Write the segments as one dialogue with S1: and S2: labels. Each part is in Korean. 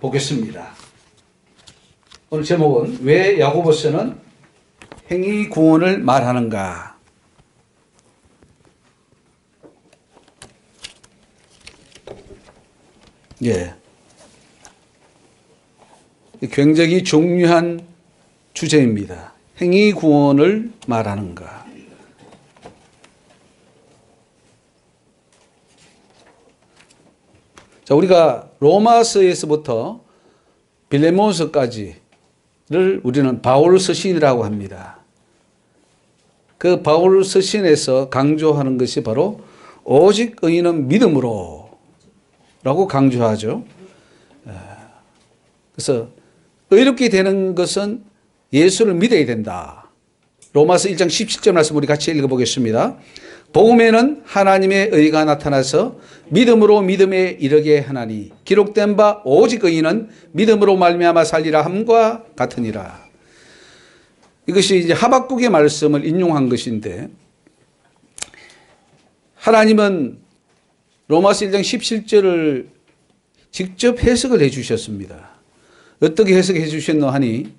S1: 보겠습니다. 오늘 제목은 왜 야고보서는 행위 구원을 말하는가? 예. 굉장히 중요한 주제입니다. 행위 구원을 말하는가? 자, 우리가 로마서에서부터 빌레몬서까지를 우리는 바울 서신이라고 합니다. 그 바울 서신에서 강조하는 것이 바로 오직 의인은 믿음으로 라고 강조하죠. 그래서 의롭게 되는 것은 예수를 믿어야 된다. 로마서 1장 17절 말씀 우리 같이 읽어보겠습니다. 복음에는 하나님의 의가 나타나서 믿음으로 믿음에 이르게 하나니 기록된 바 오직 의인은 믿음으로 말미암아 살리라 함과 같으니라. 이것이 이제 하박국의 말씀을 인용한 것인데, 하나님은 로마서 1장 17절을 직접 해석을 해 주셨습니다. 어떻게 해석해 주셨노 하니,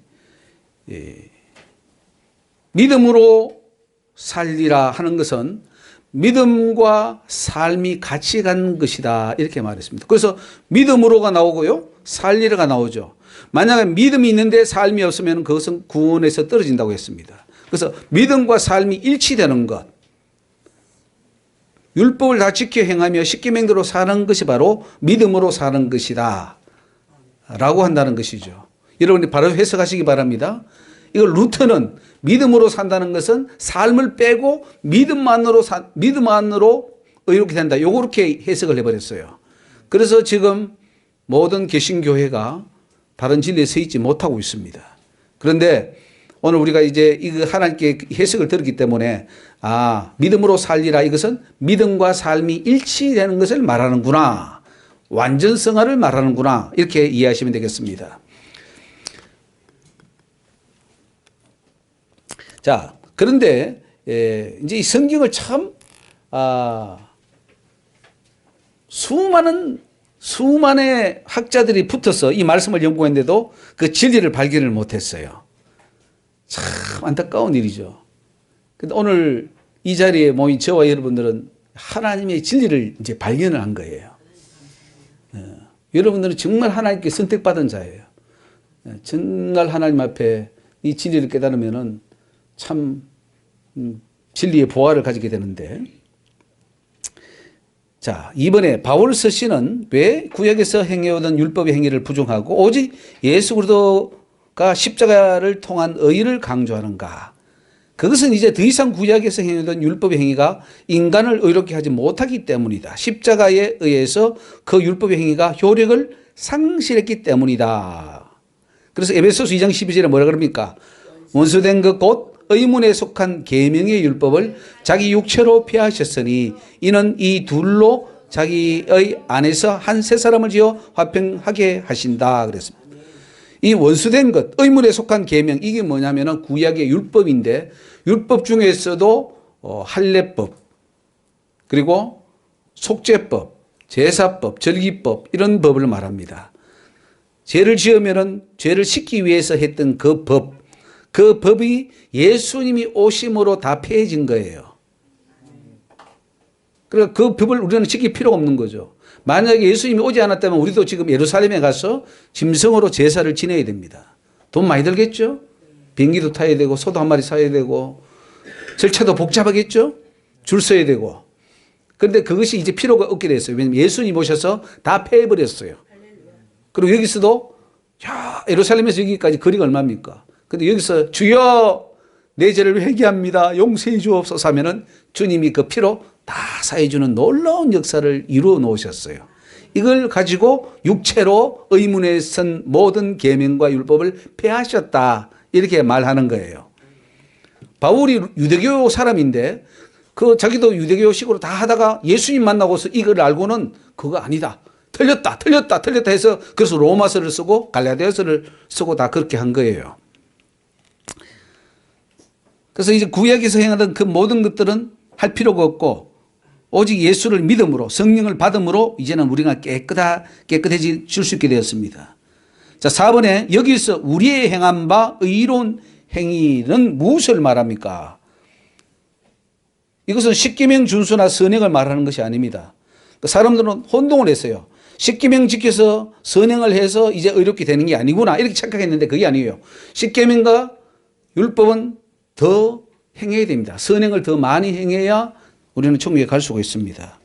S1: 믿음으로 살리라 하는 것은 믿음과 삶이 같이 간 것이다, 이렇게 말했습니다. 그래서 믿음으로가 나오고요, 살리라가 나오죠. 만약에 믿음이 있는데 삶이 없으면 그것은 구원에서 떨어진다고 했습니다. 그래서 믿음과 삶이 일치되는 것, 율법을 다 지켜 행하며 십계명대로 사는 것이 바로 믿음으로 사는 것이다 라고 한다는 것이죠. 여러분이 바로 해석하시기 바랍니다. 이걸 루터는 믿음으로 산다는 것은 삶을 빼고 믿음만으로 의롭게 된다, 요렇게 해석을 해버렸어요. 그래서 지금 모든 개신교회가 바른 진리에 서 있지 못하고 있습니다. 그런데 오늘 우리가 이제 이거 하나님께 해석을 들었기 때문에, 믿음으로 살리라, 이것은 믿음과 삶이 일치되는 것을 말하는구나, 완전성화를 말하는구나, 이렇게 이해하시면 되겠습니다. 자, 그런데 이제 이 성경을 참 수많은 학자들이 붙어서 이 말씀을 연구했는데도 그 진리를 발견을 못했어요. 참 안타까운 일이죠. 근데 오늘 이 자리에 모인 저와 여러분들은 하나님의 진리를 이제 발견을 한 거예요. 여러분들은 정말 하나님께 선택받은 자예요. 정말 하나님 앞에 이 진리를 깨달으면은 참 진리의 보화를 가지게 되는데, 자, 이번에 바울 서신은 왜 구약에서 행해오던 율법의 행위를 부정하고 오직 예수 그리스도가 십자가를 통한 의를 강조하는가? 그것은 이제 더 이상 구약에서 행해오던 율법의 행위가 인간을 의롭게 하지 못하기 때문이다. 십자가에 의해서 그 율법의 행위가 효력을 상실했기 때문이다. 그래서 에베소서 2장 12절에 뭐라 그럽니까? 원수된 것 곧 의문에 속한 계명의 율법을 자기 육체로 폐하셨으니 이는 이 둘로 자기의 안에서 한 세 사람을 지어 화평하게 하신다 그랬습니다. 이 원수된 것, 의문에 속한 계명, 이게 뭐냐면은 구약의 율법인데, 율법 중에서도 할례법, 그리고 속죄법, 제사법, 절기법, 이런 법을 말합니다. 죄를 지으면은 죄를 씻기 위해서 했던 그 법, 그 법이 예수님이 오심으로 다 폐해진 거예요. 그러니까 그 법을 우리는 지킬 필요가 없는 거죠. 만약에 예수님이 오지 않았다면 우리도 지금 예루살렘에 가서 짐승으로 제사를 지내야 됩니다. 돈 많이 들겠죠? 비행기도 타야 되고 소도 한 마리 사야 되고 절차도 복잡하겠죠? 줄 서야 되고. 그런데 그것이 이제 필요가 없게 됐어요. 왜냐하면 예수님 오셔서 다 폐해버렸어요. 그리고 여기서도 예루살렘에서 여기까지 거리가 얼마입니까? 근데 여기서 주여 내 죄를 회개합니다, 용서해 주옵소서 하면은 주님이 그 피로 다 사해주는 놀라운 역사를 이루어 놓으셨어요. 이걸 가지고 육체로 의문에 선 모든 계명과 율법을 폐하셨다, 이렇게 말하는 거예요. 바울이 유대교 사람인데 자기도 유대교식으로 다 하다가 예수님 만나고서 이걸 알고는 그거 아니다, 틀렸다 해서 그래서 로마서를 쓰고 갈라디아서를 쓰고 다 그렇게 한 거예요. 그래서 이제 구약에서 행하던 그 모든 것들은 할 필요가 없고 오직 예수를 믿음으로 성령을 받음으로 이제는 우리가 깨끗해질 수 있게 되었습니다. 자, 4번에 여기서 우리의 행한 바 의로운 행위는 무엇을 말합니까? 이것은 십계명 준수나 선행을 말하는 것이 아닙니다. 사람들은 혼동을 했어요. 십계명 지켜서 선행을 해서 이제 의롭게 되는 게 아니구나 이렇게 착각했는데 그게 아니에요. 십계명과 율법은 더 행해야 됩니다. 선행을 더 많이 행해야 우리는 천국에 갈 수가 있습니다.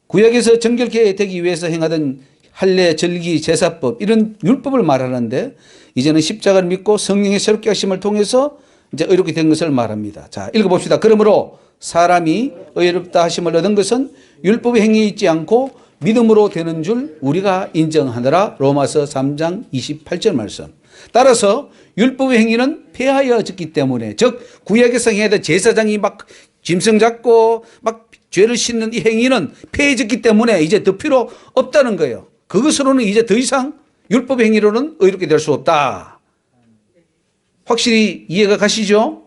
S1: 구약에서 정결케 되기 위해서 행하던 할례, 절기, 제사법 이런 율법을 말하는데 이제는 십자가를 믿고 성령의 새롭게 하심을 통해서 이제 의롭게 된 것을 말합니다. 자, 읽어봅시다. 그러므로 사람이 의롭다 하심을 얻은 것은 율법의 행위에 있지 않고 믿음으로 되는 줄 우리가 인정하느라. 로마서 3장 28절 말씀. 따라서 율법의 행위는 폐하여졌기 때문에, 즉 구약에서 행하던 제사장이 막 짐승 잡고 막 죄를 씻는 이 행위는 폐해졌기 때문에 이제 더 필요 없다는 거예요. 그것으로는 이제 더 이상 율법의 행위로는 의롭게 될 수 없다. 확실히 이해가 가시죠?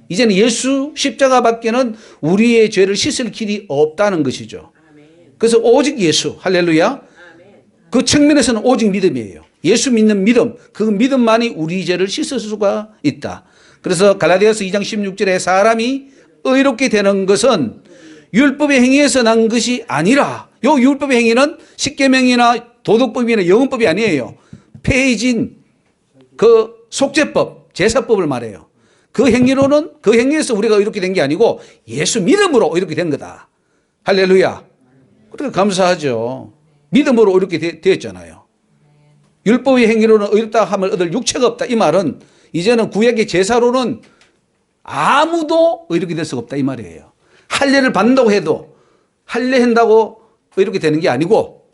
S1: 이제는 예수 십자가 밖에는 우리의 죄를 씻을 길이 없다는 것이죠. 그래서 오직 예수, 할렐루야. 그 측면에서는 오직 믿음이에요. 예수 믿는 믿음, 그 믿음만이 우리 죄를 씻을 수가 있다. 그래서 갈라디아서 2장 16절에 사람이 의롭게 되는 것은 율법의 행위에서 난 것이 아니라, 요 율법의 행위는 십계명이나 도덕법이나 영언법이 아니에요. 폐해진 그 속죄법, 제사법을 말해요. 그 행위로는, 그 행위에서 우리가 의롭게 된 게 아니고 예수 믿음으로 의롭게 된 거다. 할렐루야. 그러니까 감사하죠. 믿음으로 의롭게 되었잖아요. 율법의 행위로는 의롭다 함을 얻을 육체가 없다. 이 말은 이제는 구약의 제사로는 아무도 의롭게 될 수가 없다. 이 말이에요. 할례를 받는다고 해도 할례한다고 의롭게 되는 게 아니고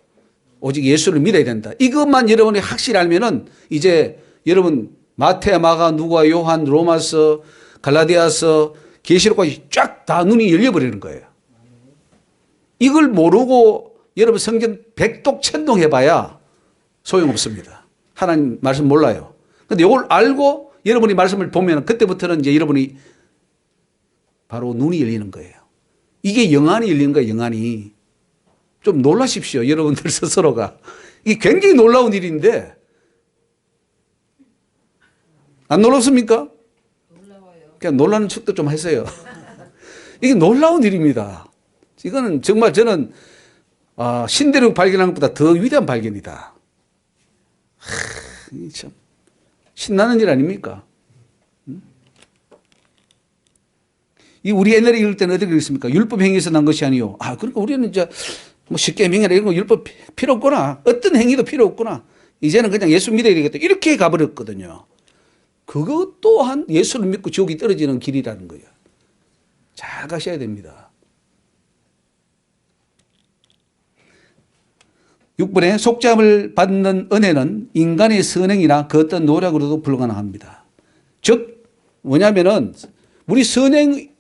S1: 오직 예수를 믿어야 된다. 이것만 여러분이 확실히 알면은 이제 여러분 마태, 마가, 누가, 요한, 로마서, 갈라디아서, 계시록까지 쫙 다 눈이 열려버리는 거예요. 이걸 모르고 여러분 성경 백독 천독 해봐야 소용없습니다. 하나님 말씀 몰라요. 근데 이걸 알고 여러분이 말씀을 보면 그때부터는 이제 여러분이 바로 눈이 열리는 거예요. 이게 영안이 열리는 거예요. 영안이. 좀 놀라십시오. 여러분들 스스로가. 이게 굉장히 놀라운 일인데 안 놀랍습니까? 놀라워요. 그냥 놀라는 척도 좀 하세요. 이게 놀라운 일입니다. 이거는 정말 저는 신대륙 발견하는 것보다 더 위대한 발견이다. 참 신나는 일 아닙니까? 이 우리 옛날에 읽을 때는 어떻게 읽습니까? 율법 행위에서 난 것이 아니요. 그러니까 우리는 이제 뭐 십계명이나 이런 거 율법 필요 없구나. 어떤 행위도 필요 없구나. 이제는 그냥 예수 믿어야 되겠다. 이렇게 가버렸거든요. 그것 또한 예수를 믿고 지옥이 떨어지는 길이라는 거예요. 잘 가셔야 됩니다. 6번에 속죄함을 받는 은혜는 인간의 선행이나 그 어떤 노력으로도 불가능합니다. 즉 뭐냐면은 우리 선행이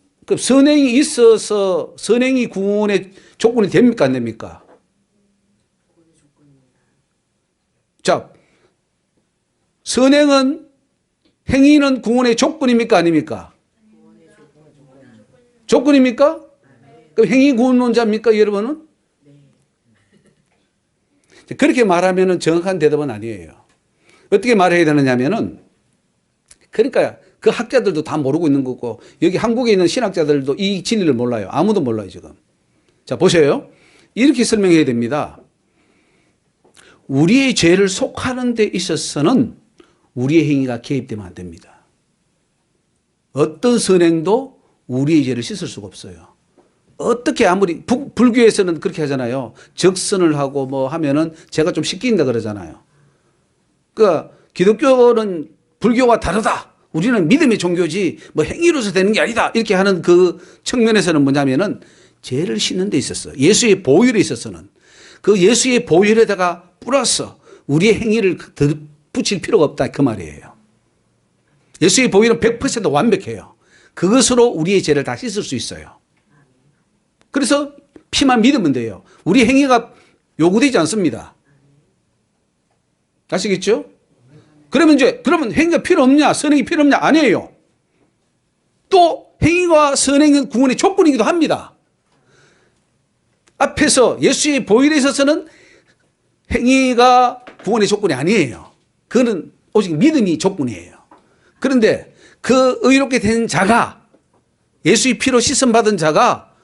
S1: 있어서 선행이 구원의 조건이 됩니까 안 됩니까? 자, 선행은 행위는 구원의 조건입니까 아닙니까? 조건입니까? 그럼 행위 구원론자입니까 여러분은? 그렇게 말하면 정확한 대답은 아니에요. 어떻게 말해야 되느냐면은, 그러니까 그 학자들도 다 모르고 있는 거고, 여기 한국에 있는 신학자들도 이 진리를 몰라요. 아무도 몰라요, 지금. 자, 보세요. 이렇게 설명해야 됩니다. 우리의 죄를 속하는 데 있어서는 우리의 행위가 개입되면 안 됩니다. 어떤 선행도 우리의 죄를 씻을 수가 없어요. 어떻게 아무리 불교에서는 그렇게 하잖아요. 적선을 하고 뭐 하면은 제가 좀 씻긴다 그러잖아요. 그러니까 기독교는 불교와 다르다. 우리는 믿음의 종교지 뭐 행위로서 되는 게 아니다. 이렇게 하는 그 측면에서는 뭐냐면은 죄를 씻는 데 있었어. 예수의 보혈에 있어서는 그 예수의 보혈에다가 뿌려서 우리의 행위를 붙일 필요가 없다. 그 말이에요. 예수의 보혈은 100% 완벽해요. 그것으로 우리의 죄를 다 씻을 수 있어요. 그래서 피만 믿으면 돼요. 우리 행위가 요구되지 않습니다. 아시겠죠? 그러면 행위가 필요 없냐? 선행이 필요 없냐? 아니에요. 또 행위와 선행은 구원의 조건이기도 합니다. 앞에서 예수의 보혈에 있어서는 행위가 구원의 조건이 아니에요. 그거는 오직 믿음이 조건이에요. 그런데 그 의롭게 된 자가, 예수의 피로 씻음받은 자가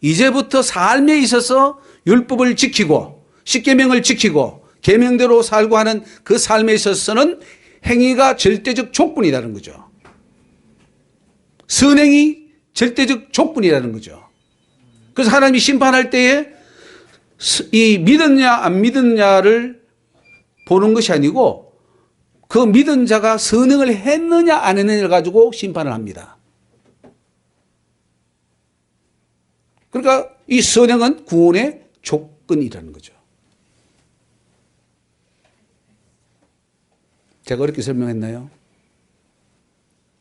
S1: 이제부터 삶에 있어서 율법을 지키고 십계명을 지키고 계명대로 살고 하는 그 삶에 있어서는 행위가 절대적 조건이라는 거죠. 선행이 절대적 조건이라는 거죠. 그래서 하나님이 심판할 때에 이 믿었냐 안 믿었냐를 보는 것이 아니고 그 믿은 자가 선행을 했느냐 안 했느냐를 가지고 심판을 합니다. 그러니까 이 선행은 구원의 조건이라는 거죠. 제가 어렵게 설명했나요?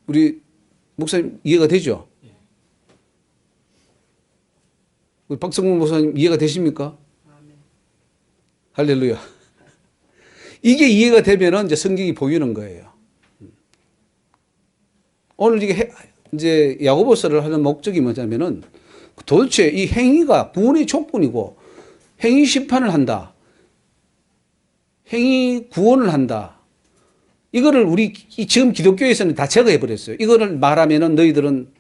S1: 우리 목사님 이해가 되죠? 우리 박성문 목사님 이해가 되십니까? 할렐루야. 이게 이해가 되면은 이제 성경이 보이는 거예요. 오늘 이제 야고보서를 하는 목적이 뭐냐면은 도대체 이 행위가 구원의 조건이고 행위 심판을 한다. 행위 구원을 한다. 이거를 우리 지금 기독교에서는 다 제거해 버렸어요. 이거를 말하면은 너희들은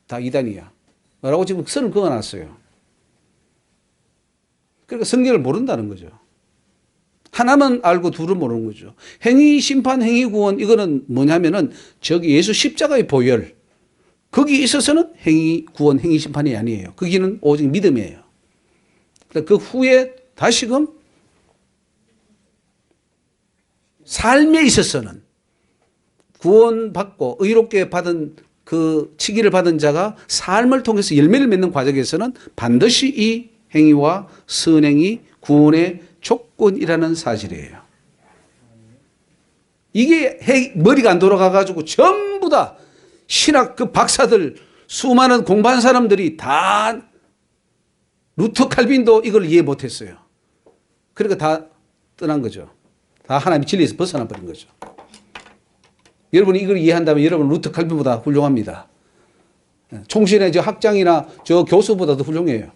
S1: 다 이단이야. 라고 지금 선을 그어놨어요. 그러니까 성경을 모른다는 거죠. 하나만 알고 둘은 모르는 거죠. 행위 심판, 행위 구원 이거는 뭐냐면은 저기 예수 십자가의 보혈 거기 있어서는 행위 구원, 행위 심판이 아니에요. 거기는 오직 믿음이에요. 그 후에 다시금 삶에 있어서는 구원받고 의롭게 받은 그 치기를 받은 자가 삶을 통해서 열매를 맺는 과정에서는 반드시 이 행위와 선행이 구원의 조건이라는 사실이에요. 이게 머리가 안 돌아가가지고 전부 다 신학 그 박사들 수많은 공부한 사람들이 다 루터 칼빈도 이걸 이해 못했어요. 그러니까 다 떠난 거죠. 다 하나님의 진리에서 벗어나 버린 거죠. 여러분이 이걸 이해한다면 여러분 루터 칼빈보다 훌륭합니다. 총신의 저 학장이나 저 교수보다도 훌륭해요.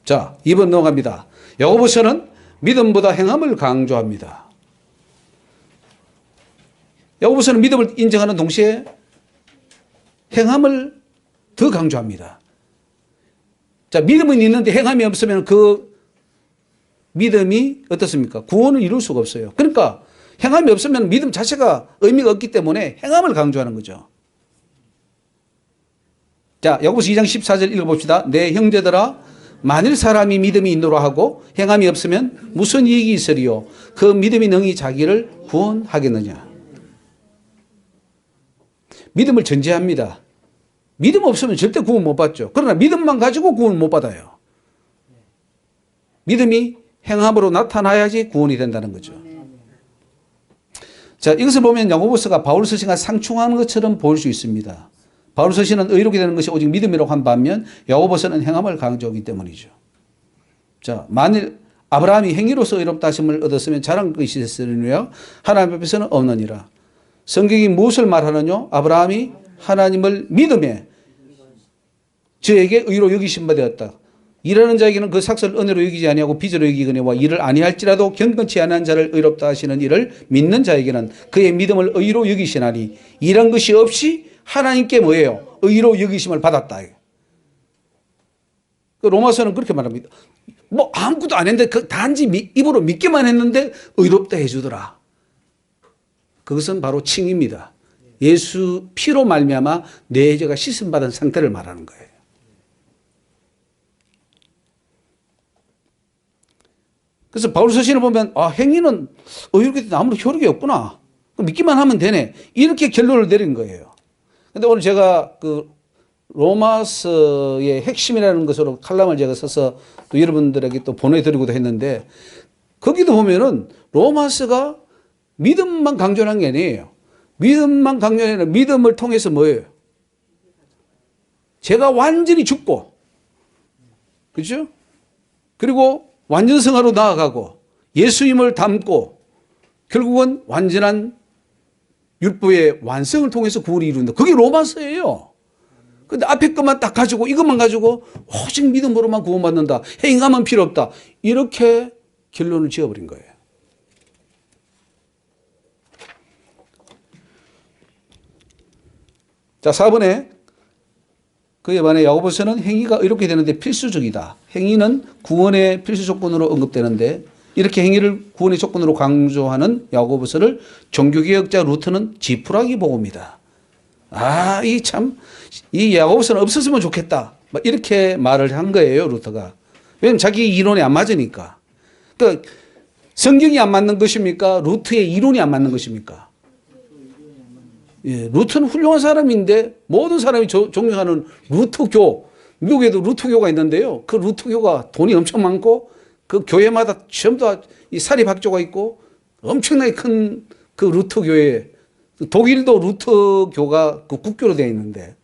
S1: 자, 2번 넘어갑니다. 야고보서는 믿음보다 행함을 강조합니다. 야고보서는 믿음을 인정하는 동시에 행함을 더 강조합니다. 자, 믿음은 있는데 행함이 없으면 그 믿음이 어떻습니까? 구원을 이룰 수가 없어요. 그러니까 행함이 없으면 믿음 자체가 의미가 없기 때문에 행함을 강조하는 거죠. 자, 야고보서 2장 14절 읽어봅시다. 내 형제들아 만일 사람이 믿음이 있노라 하고 행함이 없으면 무슨 이익이 있으리요? 그 믿음이 능히 자기를 구원하겠느냐? 믿음을 전제합니다. 믿음 없으면 절대 구원 못 받죠. 그러나 믿음만 가지고 구원 못 받아요. 믿음이 행함으로 나타나야지 구원이 된다는 거죠. 자, 이것을 보면 야고보서가 바울 서신과 상충하는 것처럼 보일 수 있습니다. 바울 서신은 의롭게 되는 것이 오직 믿음이라고 한 반면 야고보서는 행함을 강조하기 때문이죠. 자, 만일 아브라함이 행위로서 의롭다 하심을 얻었으면 자랑할 것이 있으려니와 하나님 앞에서는 없느니라. 성경이 무엇을 말하느냐? 아브라함이 하나님을 믿음에 저에게 의로 여기심 바 되었다. 일하는 자에게는 그 삭슬을 은혜로 여기지 아니하고 빚으로 여기거니와 일을 아니할지라도 경건치 않은 자를 의롭다 하시는 이를 믿는 자에게는 그의 믿음을 의로 여기시나니 일한 것이 없이 하나님께 뭐예요? 의로 여기심을 받았다. 그 로마서는 그렇게 말합니다. 뭐 아무것도 안 했는데 그 단지 입으로 믿기만 했는데 의롭다 해주더라. 그것은 바로 칭입니다. 예수 피로 말미암아 내 죄가 씻음받은 상태를 말하는 거예요. 그래서 바울 서신을 보면 행위는 의롭게 아무런 효력이 없구나. 믿기만 하면 되네. 이렇게 결론을 내린 거예요. 근데 오늘 제가 그 로마서의 핵심이라는 것으로 칼럼을 제가 써서 또 여러분들에게 또 보내드리기도 했는데 거기도 보면은 로마서가 믿음만 강조하는 게 아니에요. 믿음만 강조하는 게 아니라 믿음을 통해서 뭐예요? 제가 완전히 죽고, 그렇죠? 그리고 완전성화로 나아가고 예수님을 닮고 결국은 완전한 율법의 완성을 통해서 구원이 이룬다. 그게 로마서예요. 근데 앞에 것만 딱 가지고 이것만 가지고 오직 믿음으로만 구원받는다. 행함은 필요 없다. 이렇게 결론을 지어버린 거예요. 자, 4번에 그에 반해 야고보서는 행위가 이렇게 되는데 필수적이다. 행위는 구원의 필수 조건으로 언급되는데 이렇게 행위를 구원의 조건으로 강조하는 야고보서를 종교개혁자 루터는 지푸라기 복음이다. 아, 이 야고보서는 없었으면 좋겠다. 이렇게 말을 한 거예요, 루터가. 왜냐면 자기 이론에 안 맞으니까. 그러니까 성경이 안 맞는 것입니까? 루터의 이론이 안 맞는 것입니까? 예, 루터는 훌륭한 사람인데 모든 사람이 존경하는 루터교, 미국에도 루터교가 있는데요. 그 루터교가 돈이 엄청 많고 그 교회마다 전부 다 이 사립학교가 있고 엄청나게 큰 그 루터교회, 독일도 루터교가 그 국교로 되어 있는데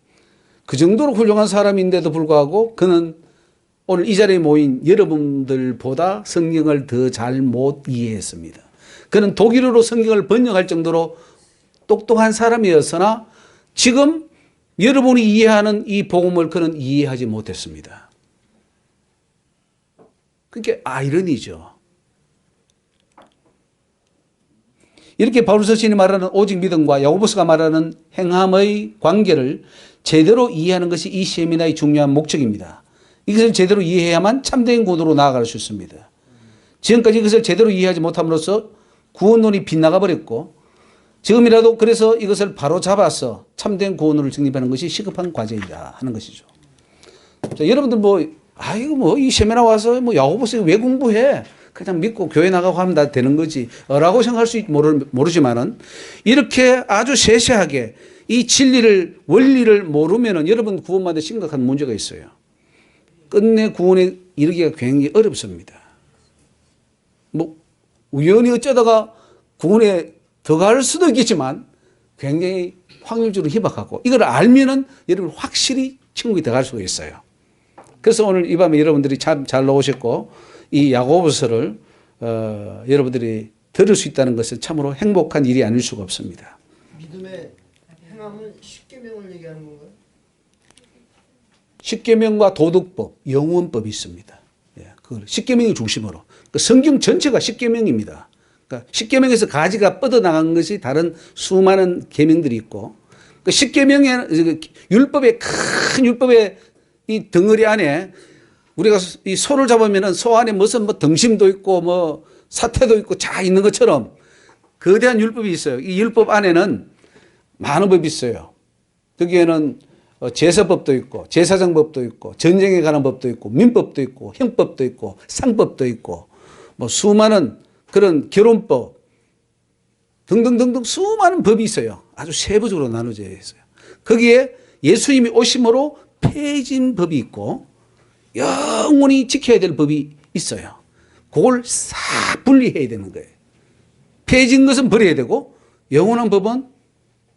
S1: 그 정도로 훌륭한 사람인데도 불구하고 그는 오늘 이 자리에 모인 여러분들보다 성경을 더 잘 못 이해했습니다. 그는 독일어로 성경을 번역할 정도로 똑똑한 사람이었으나 지금 여러분이 이해하는 이 복음을 그는 이해하지 못했습니다. 그게 아이러니죠. 이렇게 바울서 신이 말하는 오직 믿음과 야고보서가 말하는 행함의 관계를 제대로 이해하는 것이 이 세미나의 중요한 목적입니다. 이것을 제대로 이해해야만 참된 구원으로 나아갈 수 있습니다. 지금까지 이것을 제대로 이해하지 못함으로써 구원론이 빗나가 버렸고 지금이라도 그래서 이것을 바로 잡아서 참된 구원을 정립하는 것이 시급한 과제이다 하는 것이죠. 자, 여러분들 이 세미나 와서 야고보서 왜 공부해? 그냥 믿고 교회 나가고 하면 다 되는 거지. 라고 생각할 수 모르지만은 이렇게 아주 세세하게 이 진리를, 원리를 모르면은 여러분 구원받는 심각한 문제가 있어요. 끝내 구원에 이르기가 굉장히 어렵습니다. 우연히 어쩌다가 구원에 들어갈 수도 있겠지만 굉장히 확률적으로 희박하고 이걸 알면은 여러분 확실히 천국에 들어갈 수가 있어요. 그래서 오늘 이 밤에 여러분들이 참 잘 나오셨고 이 야고보서를 여러분들이 들을 수 있다는 것은 참으로 행복한 일이 아닐 수가 없습니다.
S2: 믿음의 행함은 십계명을 얘기하는 건가요?
S1: 십계명과 도덕법, 영원법이 있습니다. 예, 그걸 십계명이 중심으로. 그 성경 전체가 십계명입니다. 그러니까 십계명에서 가지가 뻗어나간 것이 다른 수많은 계명들이 있고 그 십계명의 율법의 큰 율법의 이 덩어리 안에 우리가 이 소를 잡으면은 소 안에 무슨 등심도 있고 사태도 있고 자 있는 것처럼 거대한 율법이 있어요. 이 율법 안에는 많은 법이 있어요. 거기에는 제사법도 있고 제사장법도 있고 전쟁에 관한 법도 있고 민법도 있고 형법도 있고 상법도 있고 수많은 그런 결혼법 등등등등 수많은 법이 있어요. 아주 세부적으로 나눠져 있어요. 거기에 예수님이 오심으로 폐해진 법이 있고 영원히 지켜야 될 법이 있어요. 그걸 싹 분리해야 되는 거예요. 폐해진 것은 버려야 되고 영원한 법은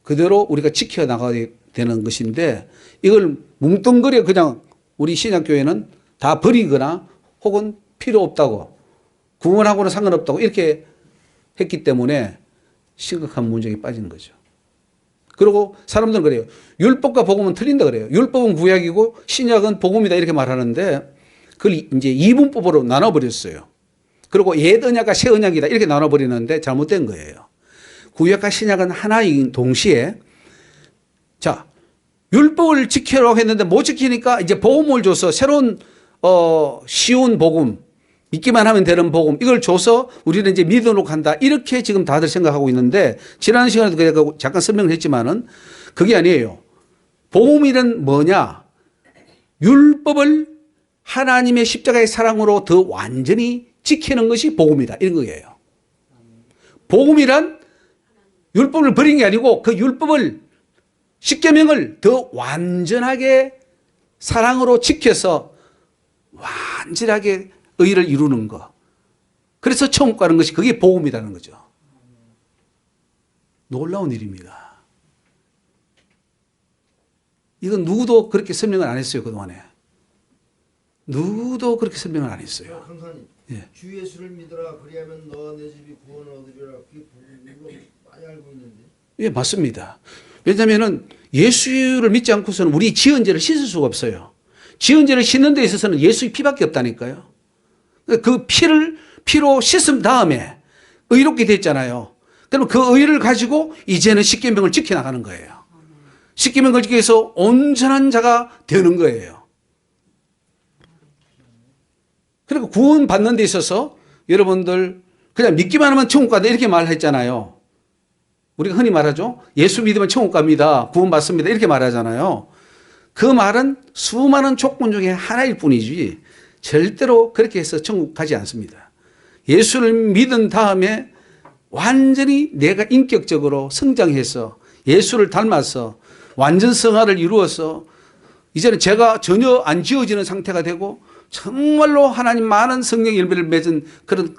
S1: 그대로 우리가 지켜나가야 되는 것인데 이걸 뭉뚱그려 그냥 우리 신약교회는 다 버리거나 혹은 필요 없다고 구원하고는 상관없다고 이렇게 했기 때문에 심각한 문제에 빠지는 거죠. 그리고 사람들은 그래요. 율법과 복음은 틀린다 그래요. 율법은 구약이고 신약은 복음이다 이렇게 말하는데 그걸 이제 이분법으로 나눠버렸어요. 그리고 옛 언약과 새 언약이다 이렇게 나눠버리는데 잘못된 거예요. 구약과 신약은 하나인 동시에 자 율법을 지키라고 했는데 못 지키니까 이제 복음을 줘서 새로운 쉬운 복음 믿기만 하면 되는 복음 이걸 줘서 우리는 이제 믿음으로 간다 이렇게 지금 다들 생각하고 있는데 지난 시간에도 잠깐 설명을 했지만은 그게 아니에요. 복음이란 뭐냐? 율법을 하나님의 십자가의 사랑으로 더 완전히 지키는 것이 복음이다 이런 거예요. 복음이란 율법을 버린 게 아니고 그 율법을 십계명을 더 완전하게 사랑으로 지켜서 완전하게 의를 이루는 것. 그래서 천국 가는 것이 그게 복음이라는 거죠. 놀라운 일입니다. 이건 누구도 그렇게 설명을 안 했어요. 그동안에. 누구도 그렇게 설명을 안 했어요.
S2: 강사님,
S1: 예.
S2: 주 예수를 믿어라 그리하면 너와 내 집이 구원을 얻으리라 그게 복음으로 많이 알고 있는데
S1: 예, 맞습니다. 왜냐하면 예수를 믿지 않고서는 우리 지은 죄를 씻을 수가 없어요. 지은 죄를 씻는 데 있어서는 예수의 피밖에 없다니까요. 그 피로 씻은 다음에 의롭게 됐잖아요. 그럼 그 의를 가지고 이제는 십계명을 지켜나가는 거예요. 십계명을 지키기 위해서 온전한 자가 되는 거예요. 그리고 구원 받는 데 있어서 여러분들 그냥 믿기만 하면 천국 간다 이렇게 말했잖아요. 우리가 흔히 말하죠. 예수 믿으면 천국 갑니다. 구원 받습니다. 이렇게 말하잖아요. 그 말은 수많은 조건 중에 하나일 뿐이지 절대로 그렇게 해서 천국 가지 않습니다. 예수를 믿은 다음에 완전히 내가 인격적으로 성장해서 예수를 닮아서 완전 성화를 이루어서 이제는 죄가 전혀 안 지어지는 상태가 되고 정말로 하나님 많은 성령 열매를 맺은 그런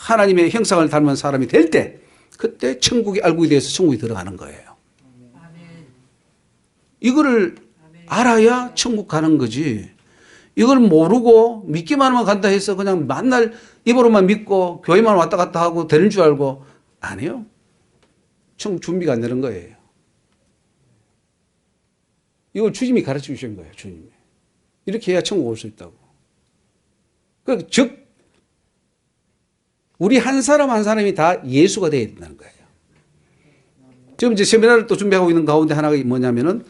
S1: 하나님의 형상을 닮은 사람이 될 때 그때 천국이 알고 돼서 천국에 들어가는 거예요. 이거를 알아야 천국 가는 거지. 이걸 모르고 믿기만 하면 간다 해서 그냥 만날 입으로만 믿고 교회만 왔다 갔다 하고 되는 줄 알고 아니에요. 천국 준비가 안 되는 거예요. 이걸 주님이 가르쳐 주신 거예요. 주님이. 이렇게 해야 천국 올 수 있다고. 즉 우리 한 사람 한 사람이 다 예수가 되어야 된다는 거예요. 지금 이제 세미나를 또 준비하고 있는 가운데 하나가 뭐냐면은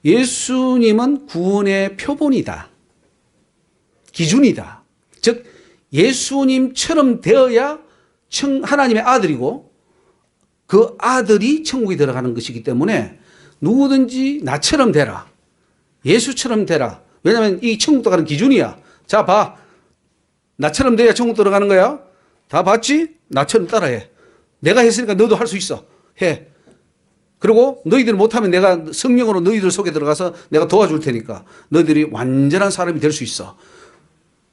S1: 예수님은 구원의 표본이다. 기준이다. 즉 예수님처럼 되어야 하나님의 아들이고 그 아들이 천국에 들어가는 것이기 때문에 누구든지 나처럼 되라. 예수처럼 되라. 왜냐하면 이 천국 들어가는 기준이야. 자, 봐. 나처럼 돼야 천국 들어가는 거야. 다 봤지? 나처럼 따라해. 내가 했으니까 너도 할 수 있어. 해. 그리고 너희들 못하면 내가 성령으로 너희들 속에 들어가서 내가 도와줄 테니까 너희들이 완전한 사람이 될 수 있어.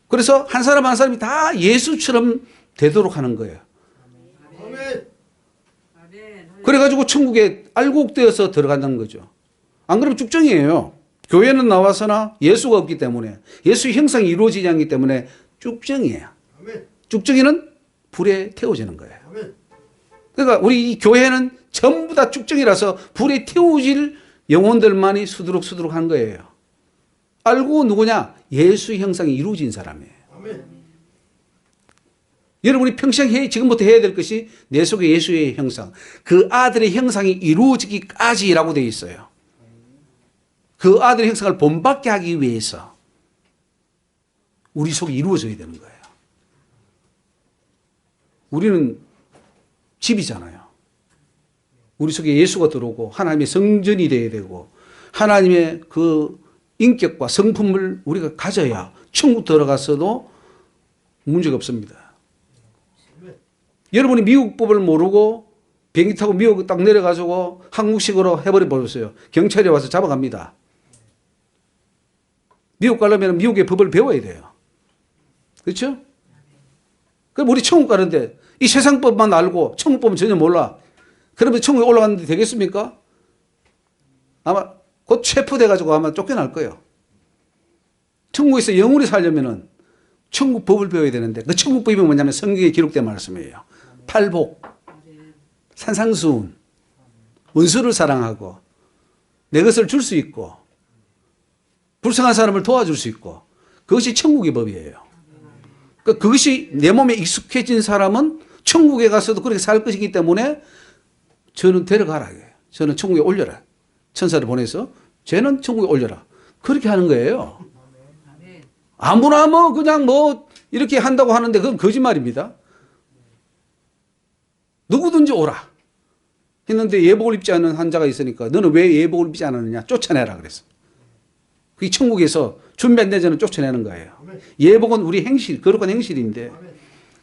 S1: 그래서 한 사람 한 사람이 다 예수처럼 되도록 하는 거예요.
S2: 아멘.
S1: 그래가지고 천국에 알곡되어서 들어간다는 거죠. 안 그러면 쭉정이에요. 교회는 나와서나 예수가 없기 때문에 예수의 형상이 이루어지지 않기 때문에 쭉정이에요.
S2: 아멘.
S1: 쭉정이는 불에 태워지는 거예요.
S2: 아멘.
S1: 그러니까 우리 이 교회는 전부 다 쭉정이라서 불에 태워질 영혼들만이 수두룩수두룩 한 거예요. 알고 누구냐? 예수의 형상이 이루어진 사람이에요.
S2: 아멘.
S1: 여러분이 평생 지금부터 해야 될 것이 내 속에 예수의 형상, 그 아들의 형상이 이루어지기까지라고 되어 있어요. 그 아들의 형상을 본받게 하기 위해서 우리 속에 이루어져야 되는 거예요. 우리는 집이잖아요. 우리 속에 예수가 들어오고 하나님의 성전이 되어야 되고 하나님의 그 인격과 성품을 우리가 가져야 천국 들어가서도 문제가 없습니다. 여러분이 미국법을 모르고 비행기 타고 미국 딱 내려가지고 한국식으로 해버려 버렸어요. 경찰이 와서 잡아갑니다. 미국 가려면 미국의 법을 배워야 돼요. 그렇죠? 그럼 우리 천국 가는데 이 세상법만 알고 천국법은 전혀 몰라. 그러면 천국에 올라가는데 되겠습니까? 아마 곧 체포돼가지고 아마 쫓겨날 거예요. 천국에서 영원히 살려면은 천국 법을 배워야 되는데 그 천국 법이 뭐냐면 성경에 기록된 말씀이에요. 팔복, 산상수훈, 원수를 사랑하고 내 것을 줄 수 있고 불쌍한 사람을 도와줄 수 있고 그것이 천국의 법이에요. 그러니까 그것이 내 몸에 익숙해진 사람은 천국에 가서도 그렇게 살 것이기 때문에 저는 데려가라. 저는 천국에 올려라. 천사를 보내서 쟤는 천국에 올려라. 그렇게 하는 거예요. 아무나 뭐 그냥 뭐 이렇게 한다고 하는데 그건 거짓말입니다. 누구든지 오라 했는데 예복을 입지 않은 환자가 있으니까 너는 왜 예복을 입지 않았느냐 쫓아내라 그랬어. 그게 천국에서 준비 안 된 자는 쫓아내는 거예요. 예복은 우리 행실, 거룩한 행실인데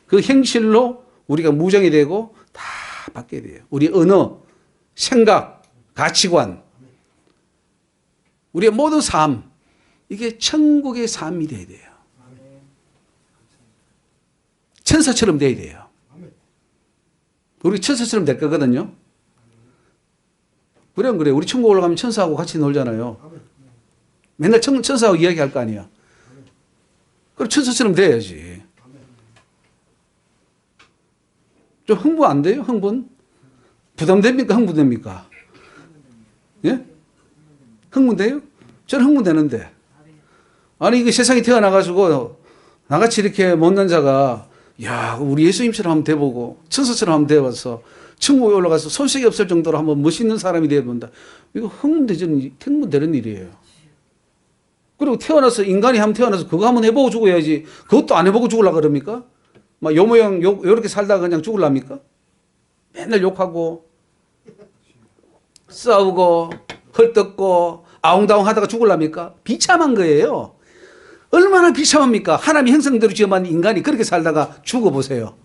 S1: 그 행실로 우리가 무정이 되고 다 받게 돼요. 우리 언어, 생각, 가치관, 우리의 모든 삶 이게 천국의 삶이 돼야 돼요. 천사처럼 돼야 돼요. 우리 천사처럼 될 거거든요. 그래 안 그래? 우리 천국 올라가면 천사하고 같이 놀잖아요. 맨날 천사하고 이야기할 거 아니야. 그럼 천사처럼 돼야지. 좀 흥분 안 돼요? 흥분? 부담됩니까? 흥분됩니까? 예? 흥분돼요? 저는 흥분되는데. 아니, 이거 세상에 태어나가지고 나같이 이렇게 못난 자가, 야, 우리 예수님처럼 한번 돼보고, 천사처럼 한번 돼봐서, 천국에 올라가서 손색이 없을 정도로 한번 멋있는 사람이 돼본다. 이거 흥분되는 일이에요. 그리고 태어나서, 인간이 한번 태어나서 그거 한번 해보고 죽어야지. 그것도 안 해보고 죽으려고 그럽니까? 막 요 모양, 요렇게 살다가 그냥 죽으랍니까? 맨날 욕하고, 싸우고, 헐떡고, 아웅다웅 하다가 죽으랍니까? 비참한 거예요. 얼마나 비참합니까? 하나님이 형상대로 지어만 인간이 그렇게 살다가 죽어보세요.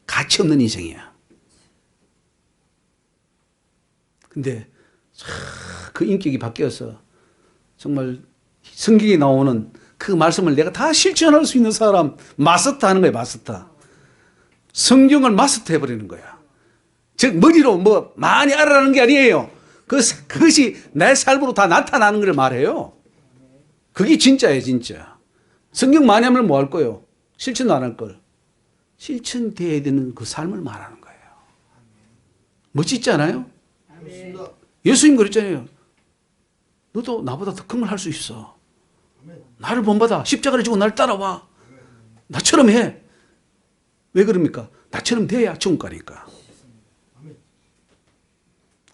S1: 가치 없는 인생이야. 근데 그 인격이 바뀌어서 정말 성경에 나오는 그 말씀을 내가 다 실천할 수 있는 사람, 마스터 하는 거예요, 마스터. 성경을 마스터 해버리는 거야. 즉, 머리로 뭐 많이 알아라는 게 아니에요. 그것이 내 삶으로 다 나타나는 걸 말해요. 그게 진짜예요, 진짜. 성경 많이 하면 뭐 할 거예요? 실천도 안 할 걸. 실천돼야 되는 그 삶을 말하는 거예요. 멋지지 않아요? 예수님 그랬잖아요. 너도 나보다 더 큰 걸 할 수 있어. 나를 본받아. 십자가를 지고 나를 따라와. 나처럼 해. 왜 그럽니까? 나처럼 돼야 천국 가니까.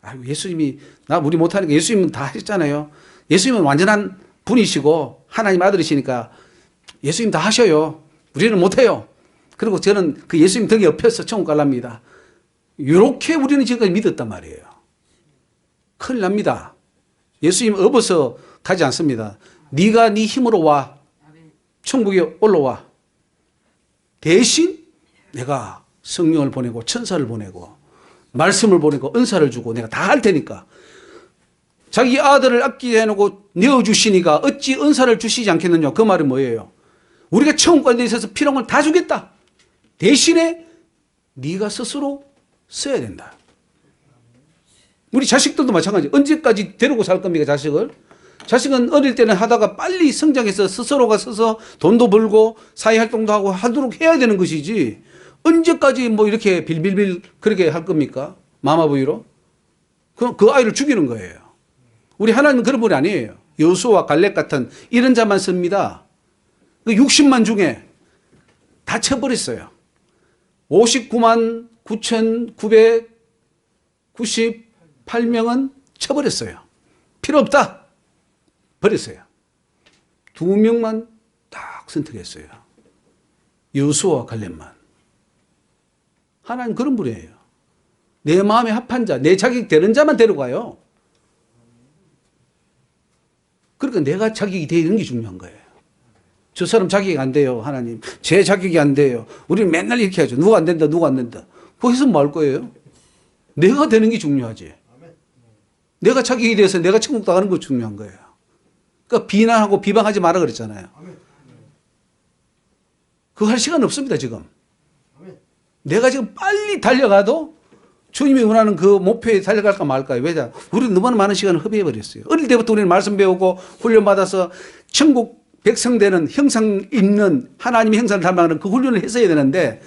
S1: 아유, 예수님이, 우리 못하니까 예수님은 다 하셨잖아요. 예수님은 완전한 분이시고 하나님 아들이시니까 예수님 다 하셔요. 우리는 못해요. 그리고 저는 그 예수님 덕에 엎혀서 천국 갈랍니다. 이렇게 우리는 지금까지 믿었단 말이에요. 큰일 납니다. 예수님 업어서 가지 않습니다. 네가 네 힘으로 와. 천국에 올라와. 대신 내가 성령을 보내고 천사를 보내고 말씀을 보내고 은사를 주고 내가 다 할 테니까. 자기 아들을 아끼게 해놓고 내어주시니까 어찌 은사를 주시지 않겠느냐. 그 말은 뭐예요? 우리가 천국에 있어서 필요한 걸 다 주겠다. 대신에 네가 스스로 써야 된다. 우리 자식들도 마찬가지. 언제까지 데리고 살 겁니까, 자식을? 자식은 어릴 때는 하다가 빨리 성장해서 스스로가 서서 돈도 벌고 사회활동도 하고 하도록 해야 되는 것이지. 언제까지 뭐 이렇게 빌빌빌 그렇게 할 겁니까? 마마보이로? 그 아이를 죽이는 거예요. 우리 하나님은 그런 분이 아니에요. 여수와 갈렙 같은 이런 자만 씁니다. 그 60만 중에 다 쳐버렸어요. 59만 9,998명은 쳐버렸어요. 필요 없다. 버렸어요. 2명만 딱 선택했어요. 여수와 갈렙만. 하나님 그런 분이에요. 내 마음에 합한 자, 내 자격 되는 자만 데려가요. 그러니까 내가 자격이 되는 게 중요한 거예요. 저 사람 자격이 안 돼요, 하나님. 제 자격이 안 돼요. 우리는 맨날 이렇게 하죠. 누가 안 된다, 누가 안 된다. 거기서 뭐 할 거예요? 내가 되는 게 중요하지. 내가 자격이 돼서 내가 천국 나가는 거 중요한 거예요. 그러니까 비난하고 비방하지 마라 그랬잖아요. 그거 할 시간 없습니다, 지금. 내가 지금 빨리 달려가도 주님이 원하는 그 목표에 달려갈까 말까요? 왜냐? 우리는 너무나 많은 시간을 허비해버렸어요. 어릴 때부터 우리는 말씀 배우고 훈련받아서 천국 백성 되는 형상 있는 하나님의 형상을 닮아가는 그 훈련을 했어야 되는데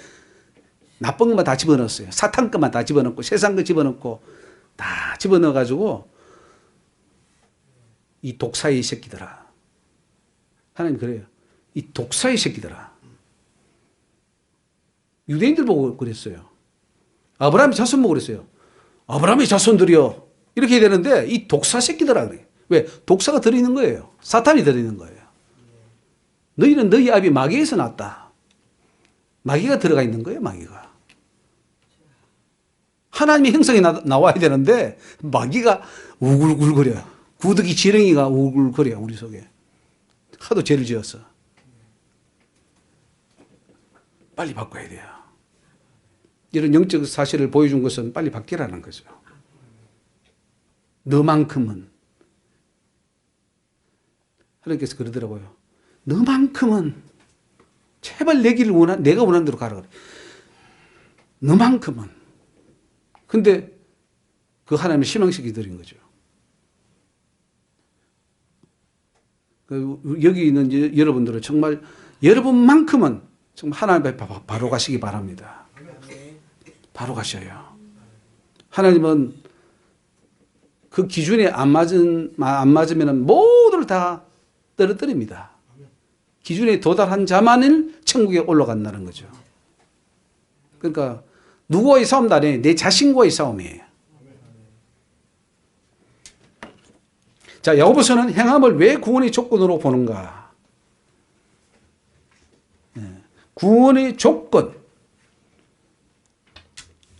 S1: 나쁜 것만 다 집어넣었어요. 사탄 것만 다 집어넣고 세상 것 집어넣고 다 집어넣어가지고 이 독사의 새끼들아. 하나님 그래요. 이 독사의 새끼들아. 유대인들 보고 그랬어요. 아브라함의 자손 보고 그랬어요. 아브라함의 자손들이요. 이렇게 해야 되는데 이 독사 새끼들아 그래. 왜? 독사가 들어있는 거예요. 사탄이 들어있는 거예요. 너희는 너희 아비 마귀에서 났다. 마귀가 들어가 있는 거예요. 마귀가. 하나님의 형상이 나와야 되는데 마귀가 우글우글거려. 구더기 지렁이가 우글거려 우리 속에. 하도 죄를 지어서. 빨리 바꿔야 돼요. 이런 영적 사실을 보여준 것은 빨리 바뀌라는 거죠. 너만큼은. 하나님께서 그러더라고요. 너만큼은 제발 내 길을 내가 원하는 대로 가라 그래. 너만큼은. 근데 그 하나님을 실망시켜 드린 거죠. 여기 있는 여러분들은 정말 여러분만큼은 정말 하나님 앞에 바로 가시기 바랍니다. 바로 가셔요. 하나님은 그 기준에 안 맞으면 모두를 다 떨어뜨립니다. 기준에 도달한 자만을 천국에 올라간다는 거죠. 그러니까 누구와의 싸움도 아니에요. 내 자신과의 싸움이에요. 자, 야고보서는 행함을 왜 구원의 조건으로 보는가? 구원의 조건.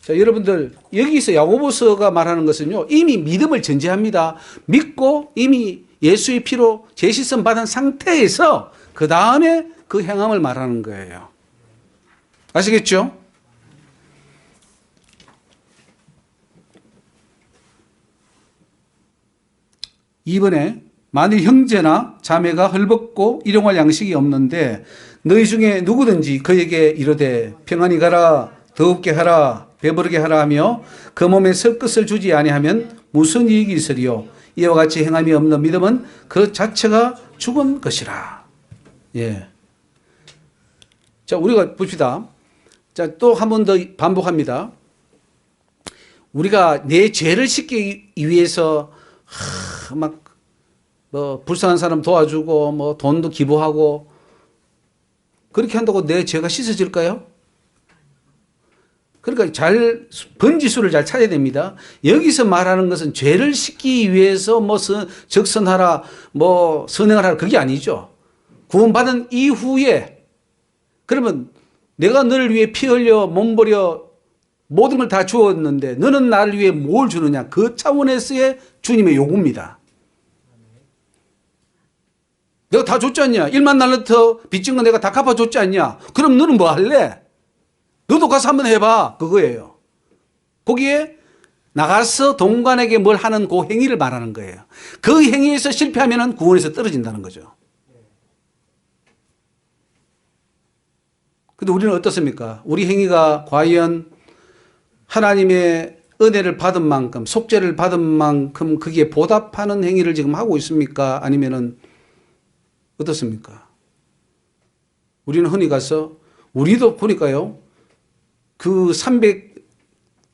S1: 자, 여러분들 여기서 야고보서가 말하는 것은요, 이미 믿음을 전제합니다. 믿고 이미 예수의 피로 제시선 받은 상태에서 그 다음에 그 행함을 말하는 거예요. 아시겠죠? 이번에 만일 형제나 자매가 헐벗고 일용할 양식이 없는데 너희 중에 누구든지 그에게 이르되 평안히 가라, 더웁게 하라, 배부르게 하라 하며 그 몸에 설 것을 주지 아니하면 무슨 이익이 있으리요? 이와 같이 행함이 없는 믿음은 그 자체가 죽은 것이라. 예. 자, 우리가 봅시다. 자, 또 한 번 더 반복합니다. 우리가 내 죄를 씻기 위해서 불쌍한 사람 도와주고 돈도 기부하고 그렇게 한다고 내 죄가 씻어질까요? 그러니까 번지수를 잘 찾아야 됩니다. 여기서 말하는 것은 죄를 씻기 위해서 적선하라, 선행을 하라, 그게 아니죠. 구원받은 이후에, 그러면 내가 너를 위해 피 흘려 몸 버려 모든 걸 다 주었는데 너는 나를 위해 뭘 주느냐? 그 차원에서의 주님의 요구입니다. 내가 다 줬지 않냐? 1만 달란트 빚진 거 내가 다 갚아줬지 않냐? 그럼 너는 뭐 할래? 너도 가서 한번 해봐. 그거예요. 거기에 나가서 동관에게 뭘 하는 그 행위를 말하는 거예요. 그 행위에서 실패하면 구원에서 떨어진다는 거죠. 근데 우리는 어떻습니까? 우리 행위가 과연 하나님의 은혜를 받은 만큼, 속죄를 받은 만큼 그게 보답하는 행위를 지금 하고 있습니까? 아니면은 어떻습니까? 우리는 흔히 가서, 우리도 보니까요, 그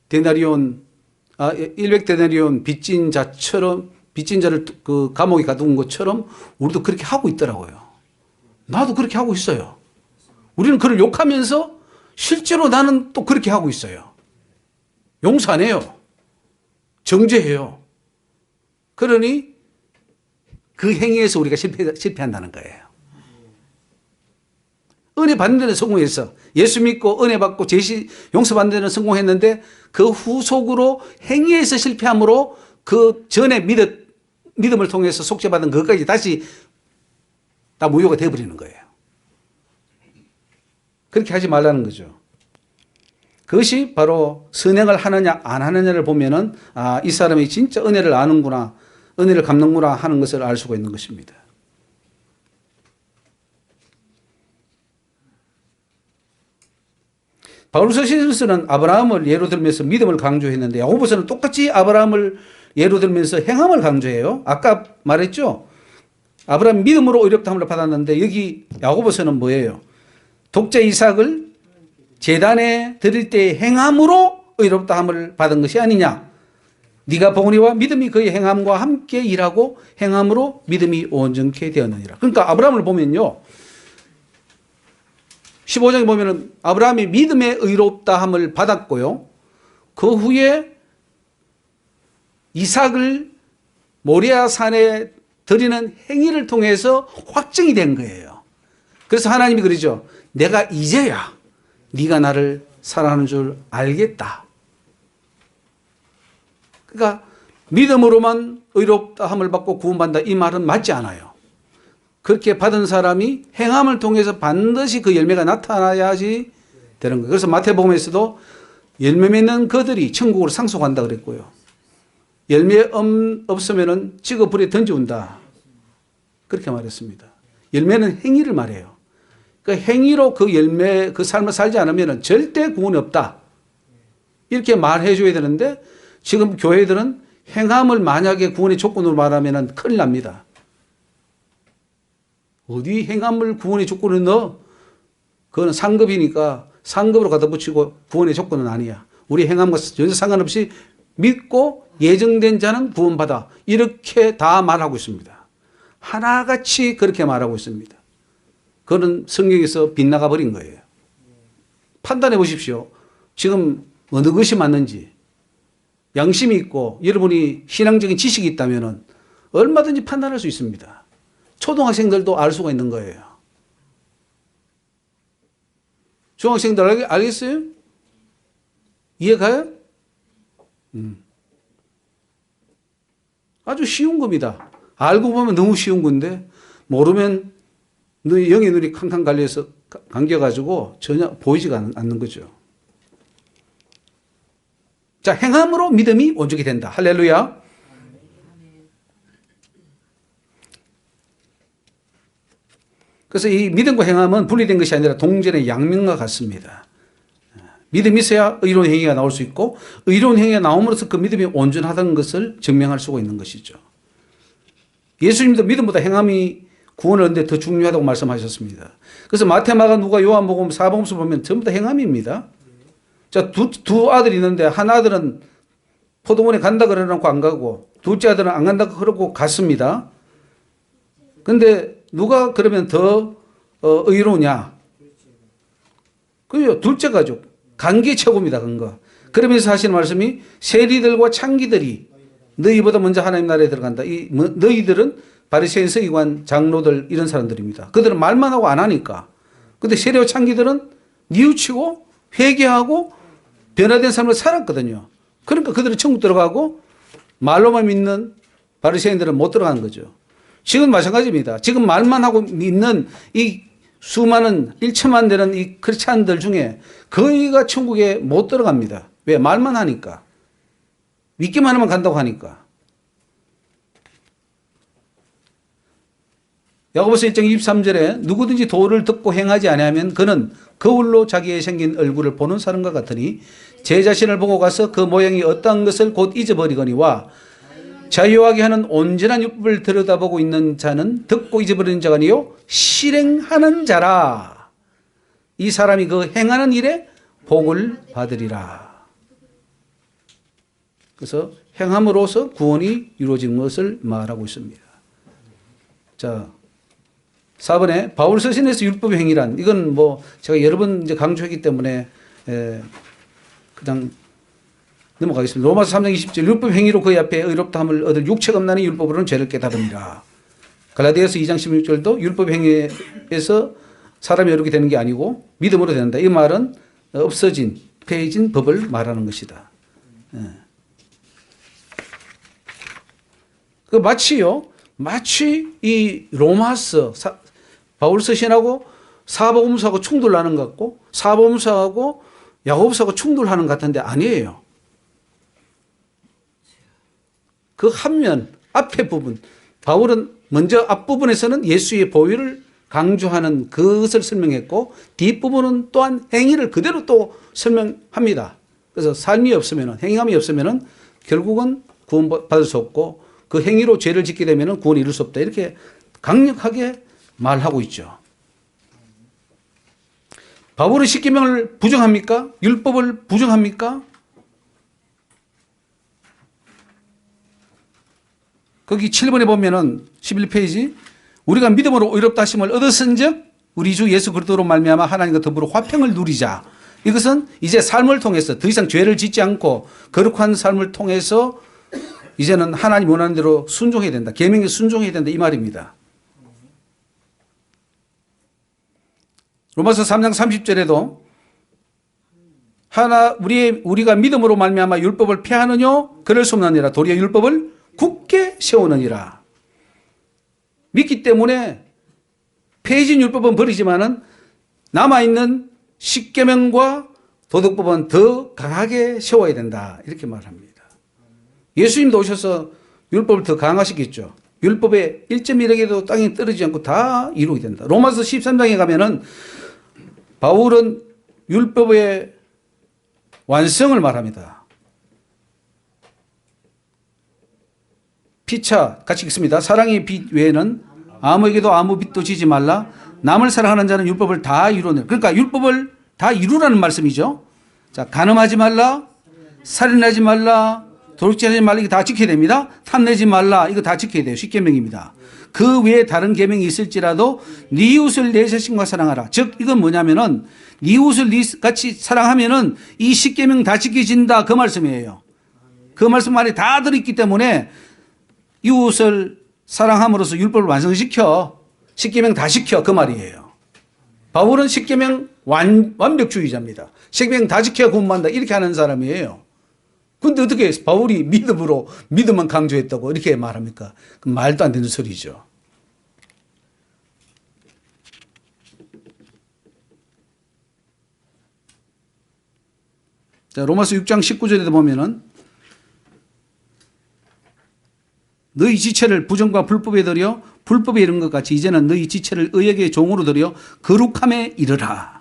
S1: 300데나리온, 100데나리온 빚진 자처럼, 빚진 자를 그 감옥에 가둔 것처럼 우리도 그렇게 하고 있더라고요. 나도 그렇게 하고 있어요. 우리는 그를 욕하면서 실제로 나는 또 그렇게 하고 있어요. 용서 안 해요. 정죄해요. 그러니 그 행위에서 우리가 실패한다는 거예요. 은혜 받는 데는 성공했어. 예수 믿고 은혜 받고 용서받는 데는 성공했는데 그 후속으로 행위에서 실패함으로 그 전에 믿음을 통해서 속죄받은 그것까지 다시 다 무효가 되어버리는 거예요. 그렇게 하지 말라는 거죠. 그것이 바로 선행을 하느냐 안 하느냐를 보면은 이 사람이 진짜 은혜를 아는구나, 은혜를 갚는구나 하는 것을 알 수가 있는 것입니다. 바울서신서는 아브라함을 예로 들면서 믿음을 강조했는데 야고보서는 똑같이 아브라함을 예로 들면서 행함을 강조해요. 아까 말했죠. 아브라함 믿음으로 의롭다함을 받았는데 여기 야고보서는 뭐예요? 독자 이삭을 제단에 드릴 때 행함으로 의롭다함을 받은 것이 아니냐. 네가 보으니와 믿음이 그의 행함과 함께 일하고 행함으로 믿음이 온전케 되었느니라. 그러니까 아브라함을 보면요. 15장에 보면은 아브라함이 믿음의 의롭다함을 받았고요. 그 후에 이삭을 모리아 산에 드리는 행위를 통해서 확정이 된 거예요. 그래서 하나님이 그러죠. 내가 이제야 네가 나를 사랑하는 줄 알겠다. 그러니까 믿음으로만 의롭다함을 받고 구원받는다 이 말은 맞지 않아요. 그렇게 받은 사람이 행함을 통해서 반드시 그 열매가 나타나야지 되는 거예요. 그래서 마태복음에서도 열매 맺는 그들이 천국으로 상속한다 그랬고요. 열매 없으면은 찍어 불에 던져온다. 그렇게 말했습니다. 열매는 행위를 말해요. 그 행위로 그 열매, 그 삶을 살지 않으면 절대 구원이 없다. 이렇게 말해 줘야 되는데 지금 교회들은 행함을 만약에 구원의 조건으로 말하면 큰일 납니다. 어디 행함을 구원의 조건을 넣어? 그거는 상급이니까 상급으로 갖다 붙이고 구원의 조건은 아니야. 우리 행함과 전혀 상관없이 믿고 예정된 자는 구원받아. 이렇게 다 말하고 있습니다. 하나같이 그렇게 말하고 있습니다. 그런 성경에서 빗나가 버린 거예요. 판단해 보십시오. 지금 어느 것이 맞는지. 양심이 있고 여러분이 신앙적인 지식이 있다면 얼마든지 판단할 수 있습니다. 초등학생들도 알 수가 있는 거예요. 중학생들 알겠어요? 이해가요? 아주 쉬운 겁니다. 알고 보면 너무 쉬운 건데 모르면 영의 눈이 캄캄 갈려서 감겨가지고 전혀 보이지가 않는 거죠. 자, 행함으로 믿음이 온전히 된다. 할렐루야. 그래서 이 믿음과 행함은 분리된 것이 아니라 동전의 양면과 같습니다. 믿음이 있어야 의로운 행위가 나올 수 있고 의로운 행위가 나옴으로써 그 믿음이 온전하다는 것을 증명할 수가 있는 것이죠. 예수님도 믿음보다 행함이 구원을 얻는 데 더 중요하다고 말씀하셨습니다. 그래서 마태, 마가, 누가, 요한복음, 사복음서 보면 전부 다 행함입니다. 자, 두 아들이 있는데 한 아들은 포도원에 간다 그래놓고 안 가고 둘째 아들은 안 간다 그러고 갔습니다. 근데 누가 그러면 더 의로우냐? 그죠? 둘째 가족. 간 게 최고입니다. 간 거. 그러면서 하시는 말씀이 세리들과 창기들이 너희보다 먼저 하나님 나라에 들어간다. 너희들은 바리새인, 서기관, 장로들 이런 사람들입니다. 그들은 말만 하고 안 하니까. 근데 세리와 창기들은 뉘우치고 회개하고 변화된 삶을 살았거든요. 그러니까 그들은 천국 들어가고 말로만 믿는 바리새인들은 못 들어가는 거죠. 지금 마찬가지입니다. 지금 말만 하고 믿는 이 수많은 1천만 되는 이 크리스찬들 중에 거의가 천국에 못 들어갑니다. 왜? 말만 하니까. 믿기만 하면 간다고 하니까. 야고보서 1장 23절에 누구든지 도를 듣고 행하지 아니하면 그는 거울로 자기의 생긴 얼굴을 보는 사람과 같으니 제 자신을 보고 가서 그 모양이 어떠한 것을 곧 잊어버리거니와 자유하게 하는 온전한 율법을 들여다보고 있는 자는 듣고 잊어버리는 자가 아니요 실행하는 자라. 이 사람이 그 행하는 일에 복을 받으리라. 그래서 행함으로써 구원이 이루어진 것을 말하고 있습니다. 자, 4번에 바울 서신에서 율법의 행위란, 이건 뭐 제가 여러 번 이제 강조했기 때문에 그냥 넘어가겠습니다. 로마서 3장 20절 율법 행위로 그의 앞에 의롭다함을 얻을 육체가 없나니 율법으로는 죄를 깨달음이라. 갈라디아서 2장 16절도 율법 행위에서 사람이 어렵게 되는 게 아니고 믿음으로 된다. 이 말은 없어진 폐해진 법을 말하는 것이다. 그 마치 이 로마서 바울 서신하고 사복음서하고 충돌하는 것 같고 사복음서하고 야고보서하고 충돌하는 것 같은데 아니에요. 그 한면 앞에 부분 바울은 먼저 앞부분에서는 예수의 보혈을 강조하는 그것을 설명했고 뒷부분은 또한 행위를 그대로 또 설명합니다. 그래서 삶이 없으면 행함이 없으면 결국은 구원받을 수 없고 그 행위로 죄를 짓게 되면 구원을 이룰 수 없다. 이렇게 강력하게 말하고 있죠. 바울은 십계명을 부정합니까? 율법을 부정합니까? 거기 7번에 보면은 11페이지 우리가 믿음으로 의롭다 하심을 얻었은즉 우리 주 예수 그리스도로 말미암아 하나님과 더불어 화평을 누리자. 이것은 이제 삶을 통해서 더 이상 죄를 짓지 않고 거룩한 삶을 통해서 이제는 하나님 원하는 대로 순종해야 된다. 계명에 순종해야 된다. 이 말입니다. 로마서 3장 30절에도 우리가 믿음으로 말미암아 율법을 폐하느냐 그럴 수 없느니라. 도리어 율법을 굳게 세우느니라. 믿기 때문에 폐해진 율법은 버리지만은 남아있는 십계명과 도덕법은 더 강하게 세워야 된다. 이렇게 말합니다. 예수님도 오셔서 율법을 더 강화시켰죠. 율법의 1.1억에도 땅이 떨어지지 않고 다 이루게 된다. 로마서 13장에 가면은 바울은 율법의 완성을 말합니다. 피차 같이 읽습니다. 사랑의 빛 외에는 아무에게도 아무 빛도 지지 말라. 남을 사랑하는 자는 율법을 다 이루는. 그러니까 율법을 다 이루라는 말씀이죠. 자, 간음하지 말라, 살인하지 말라, 도둑질하지 말라 이거 다 지켜야 됩니다. 탐내지 말라 이거 다 지켜야 돼요. 십계명입니다. 그 외에 다른 계명이 있을지라도 네 이웃을 내 자신과 사랑하라. 즉 이건 뭐냐면은 네 이웃을 네 같이 사랑하면은 이 십계명 다 지켜진다 그 말씀이에요. 그 말씀 안에 다 들어있기 때문에 이웃을 사랑함으로써 율법을 완성시켜 십계명 다 지켜 그 말이에요. 바울은 십계명 완벽주의자입니다. 십계명 다 지켜야 구원받는다 이렇게 하는 사람이에요. 근데 어떻게 바울이 믿음만 강조했다고 이렇게 말합니까? 말도 안 되는 소리죠. 자, 로마서 6장 19절에 보면은 너희 지체를 부정과 불법에 들여 불법에 이른 것 같이 이제는 너희 지체를 의역의 종으로 들여 거룩함에 이르라.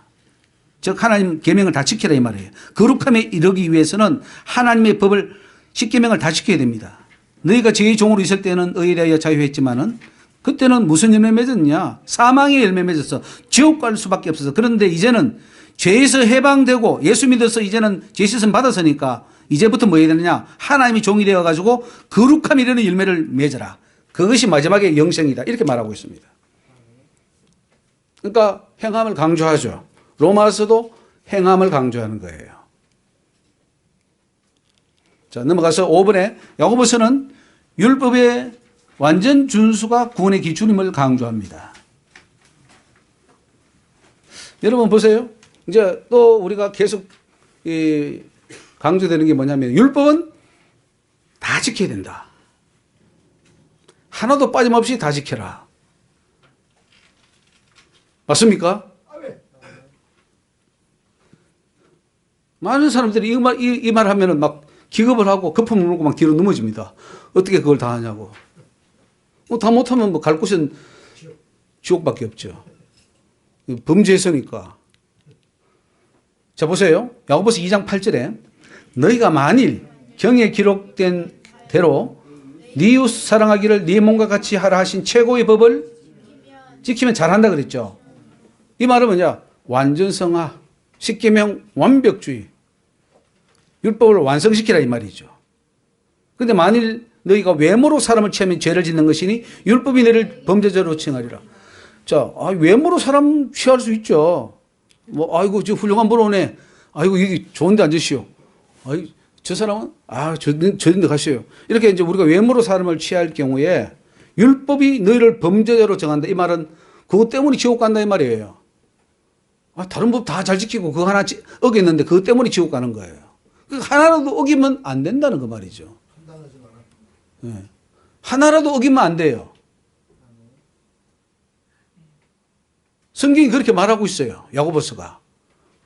S1: 즉 하나님 계명을 다 지키라 이 말이에요. 거룩함에 이르기 위해서는 하나님의 법을 십계명을 다 지켜야 됩니다. 너희가 죄의 종으로 있을 때는 의에 대하여 자유했지만은 그때는 무슨 열매 맺었냐? 사망의 열매 맺었어. 지옥 갈 수밖에 없어서. 그런데 이제는 죄에서 해방되고 예수 믿어서 이제는 죄 씻음 받았으니까 이제부터 뭐 해야 되느냐? 하나님이 종이 되어 가지고 거룩함 이르는 열매를 맺어라. 그것이 마지막에 영생이다. 이렇게 말하고 있습니다. 그러니까 행함을 강조하죠. 로마서도 행함을 강조하는 거예요. 자, 넘어가서 5번에 야고보서는 율법의 완전 준수가 구원의 기준임을 강조합니다. 여러분 보세요. 이제 또 우리가 계속 강조되는 게 뭐냐면 율법은 다 지켜야 된다. 하나도 빠짐없이 다 지켜라. 맞습니까? 많은 사람들이 이 말 하면은 막 기겁을 하고 거품을 물고 막 뒤로 넘어집니다. 어떻게 그걸 다 하냐고. 다 못하면 뭐 갈 곳은 지옥밖에 없죠. 범죄했으니까. 자, 보세요. 야고보서 2장 8절에 너희가 만일 경에 기록된 대로 네 이웃 사랑하기를 네 몸과 같이 하라 하신 최고의 법을 지키면 잘한다 그랬죠. 이 말은 뭐냐? 완전성화, 십계명 완벽주의, 율법을 완성시키라 이 말이죠. 그런데 만일 너희가 외모로 사람을 취하면 죄를 짓는 것이니 율법이 너희를 범죄자로 칭하리라. 자, 외모로 사람 취할 수 있죠. 뭐, 아이고, 저 훌륭한 분 오네. 아이고, 여기 좋은데 앉으시오. 아이, 저 사람은, 저런데 가시오. 이렇게 이제 우리가 외모로 사람을 취할 경우에 율법이 너희를 범죄자로 정한다. 이 말은 그것 때문에 지옥 간다. 이 말이에요. 다른 법 다 잘 지키고 그거 하나 어겼는데 그것 때문에 지옥 가는 거예요. 그 하나라도 어기면 안 된다는 그 말이죠. 네. 하나라도 어기면 안 돼요. 성경이 그렇게 말하고 있어요. 야고보서가.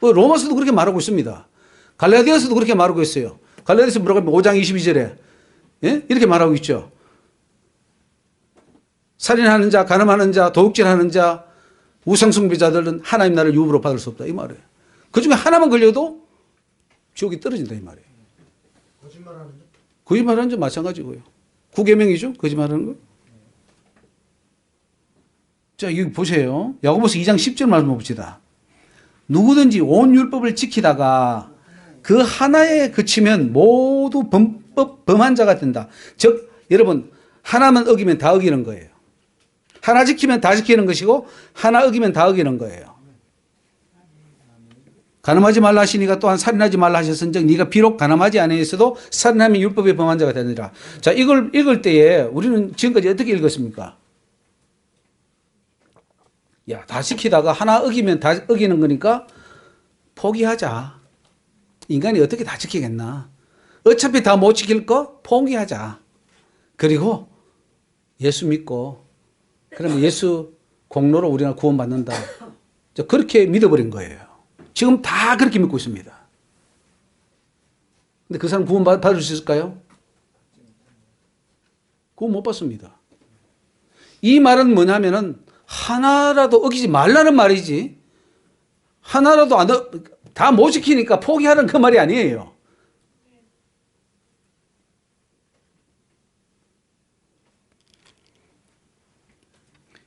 S1: 로마서도 그렇게 말하고 있습니다. 갈라디아서도 그렇게 말하고 있어요. 갈라디아서 뭐라고 하면 5장 22절에 예? 이렇게 말하고 있죠. 살인하는 자, 간음하는 자, 도둑질하는 자, 우상숭배자들은 하나님 나라를 유업으로 받을 수 없다 이 말이에요. 그중에 하나만 걸려도 지옥이 떨어진다 이 말이에요. 거짓말하는 자 마찬가지고요. 구계명이죠. 거짓말하는 거. 자, 여기 보세요. 야고보서 2장 10절 말씀 봅시다. 누구든지 온 율법을 지키다가 그 하나에 그치면 모두 범한 자가 된다. 즉 여러분 하나만 어기면 다 어기는 거예요. 하나 지키면 다 지키는 것이고 하나 어기면 다 어기는 거예요. 간음하지 말라 하시니까 또한 살인하지 말라 하셨은즉 네가 비록 간음하지 아니했어도 살인하면 율법의 범한 자가 되느니라. 자, 이걸 읽을 때에 우리는 지금까지 어떻게 읽었습니까? 야, 다 지키다가 하나 어기면 다 어기는 거니까 포기하자. 인간이 어떻게 다 지키겠나? 어차피 다 못 지킬 거 포기하자. 그리고 예수 믿고 그러면 예수 공로로 우리가 구원받는다. 그렇게 믿어버린 거예요. 지금 다 그렇게 믿고 있습니다. 근데 그 사람 구원 받을 수 있을까요? 구원 못 받습니다. 이 말은 뭐냐면은 하나라도 어기지 말라는 말이지 하나라도 다 못 지키니까 포기하는 그 말이 아니에요.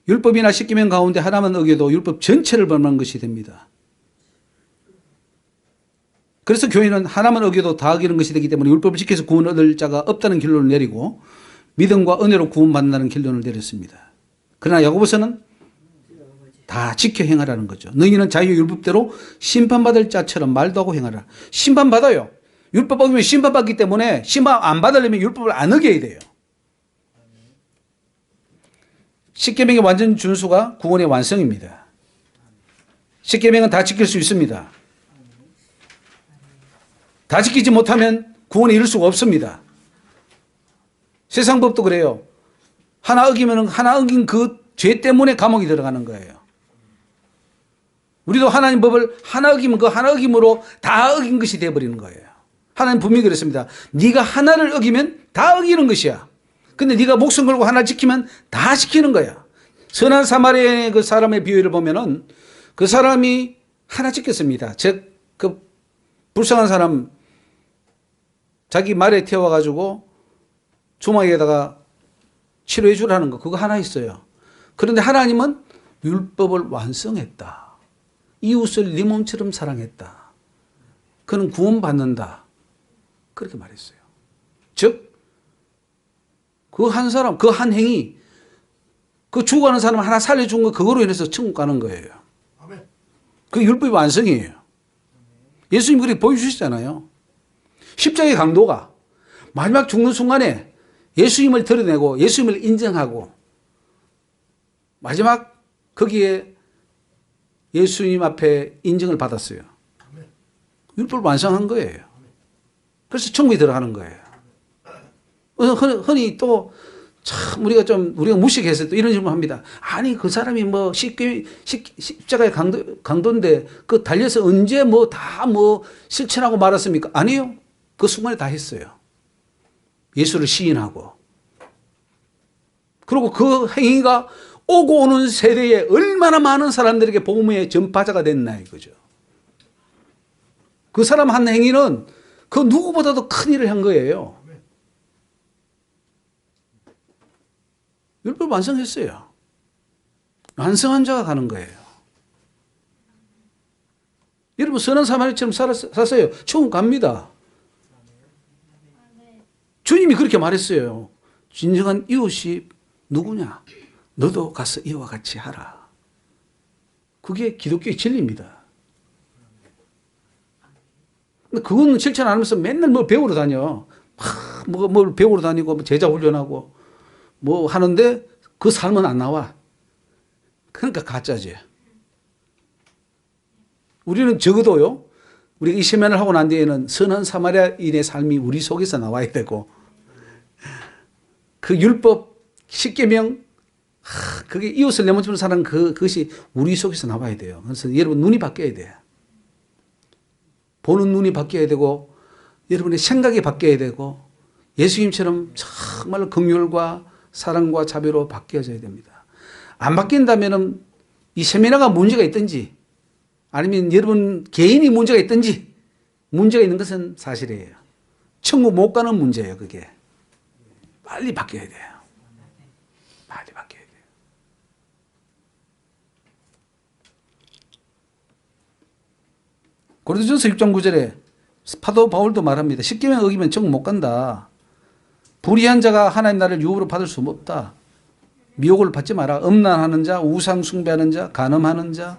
S1: 율법이나 십계명 가운데 하나만 어겨도 율법 전체를 범한 것이 됩니다. 그래서 교회는 하나만 어겨도 다 어기는 것이 되기 때문에 율법을 지켜서 구원 얻을 자가 없다는 결론을 내리고 믿음과 은혜로 구원받는다는 결론을 내렸습니다. 그러나 야고보서는 다 지켜 행하라는 거죠. 너희는 자유율법대로 심판받을 자처럼 말도 하고 행하라. 심판받아요. 율법 어기면 심판받기 때문에 심판 안 받으려면 율법을 안 어겨야 돼요. 십계명의 완전 준수가 구원의 완성입니다. 십계명은 다 지킬 수 있습니다. 다 지키지 못하면 구원에 이를 수가 없습니다. 세상 법도 그래요. 하나 어기면 하나 어긴 그 죄 때문에 감옥에 들어가는 거예요. 우리도 하나님 법을 하나 어기면 그 하나 어김으로 다 어긴 것이 되어버리는 거예요. 하나님 분명히 그랬습니다. 네가 하나를 어기면 다 어기는 것이야. 근데 네가 목숨 걸고 하나 지키면 다 지키는 거야. 선한 사마리아의 그 사람의 비유를 보면은 그 사람이 하나 지켰습니다. 즉, 그 불쌍한 사람 자기 말에 태워가지고 주머니에다가 치료해 주라는 거, 그거 하나 있어요. 그런데 하나님은 율법을 완성했다. 이웃을 네 몸처럼 사랑했다. 그는 구원받는다. 그렇게 말했어요. 즉, 그 한 사람, 그 한 행위, 그 죽어가는 사람 하나 살려준 거, 그거로 인해서 천국 가는 거예요. 그 율법의 완성이에요. 예수님 그렇게 보여주시잖아요. 십자가의 강도가 마지막 죽는 순간에 예수님을 드러내고 예수님을 인정하고 마지막 거기에 예수님 앞에 인정을 받았어요. 율법을 완성한 거예요. 그래서 천국에 들어가는 거예요. 흔히 또 참 우리가 무식해서 또 이런 질문 합니다. 아니 그 사람이 뭐 십자가의 강도인데 그 달려서 언제 뭐 다 뭐 실천하고 말았습니까? 아니요. 그 순간에 다 했어요. 예수를 시인하고. 그리고 그 행위가 오고 오는 세대에 얼마나 많은 사람들에게 복음의 전파자가 됐나 이거죠. 그 사람 한 행위는 그 누구보다도 큰 일을 한 거예요. 율법 완성했어요. 완성한 자가 가는 거예요. 여러분 선한 사마리아처럼 살았어요. 천국 갑니다. 주님이 그렇게 말했어요. 진정한 이웃이 누구냐? 너도 가서 이와 같이 하라. 그게 기독교의 진리입니다. 근데 그거는 실천 안 하면서 맨날 뭐 배우러 다녀. 뭘 배우러 다니고 제자 훈련하고 뭐 하는데 그 삶은 안 나와. 그러니까 가짜지. 우리는 적어도요. 우리가 이 세면을 하고 난 뒤에는 선한 사마리아인의 삶이 우리 속에서 나와야 되고 그 율법 십계명 그게 이웃을 내 몸처럼 사는 그것이 우리 속에서 나와야 돼요. 그래서 여러분 눈이 바뀌어야 돼요. 보는 눈이 바뀌어야 되고 여러분의 생각이 바뀌어야 되고 예수님처럼 정말 긍휼과 사랑과 자비로 바뀌어져야 됩니다. 안 바뀐다면은 이 세미나가 문제가 있든지 아니면 여러분 개인이 문제가 있든지 문제가 있는 것은 사실이에요. 천국 못 가는 문제예요, 그게. 빨리 바뀌어야 돼요. 빨리 바뀌어야 돼요. 고린도전서 6장 9절에 사도 바울도 말합니다. 십계명 어기면 천국 못 간다. 불의한 자가 하나님 나라를 유업으로 받을 수 없다. 미혹을 받지 마라. 음란하는 자, 우상 숭배하는 자, 간음하는 자,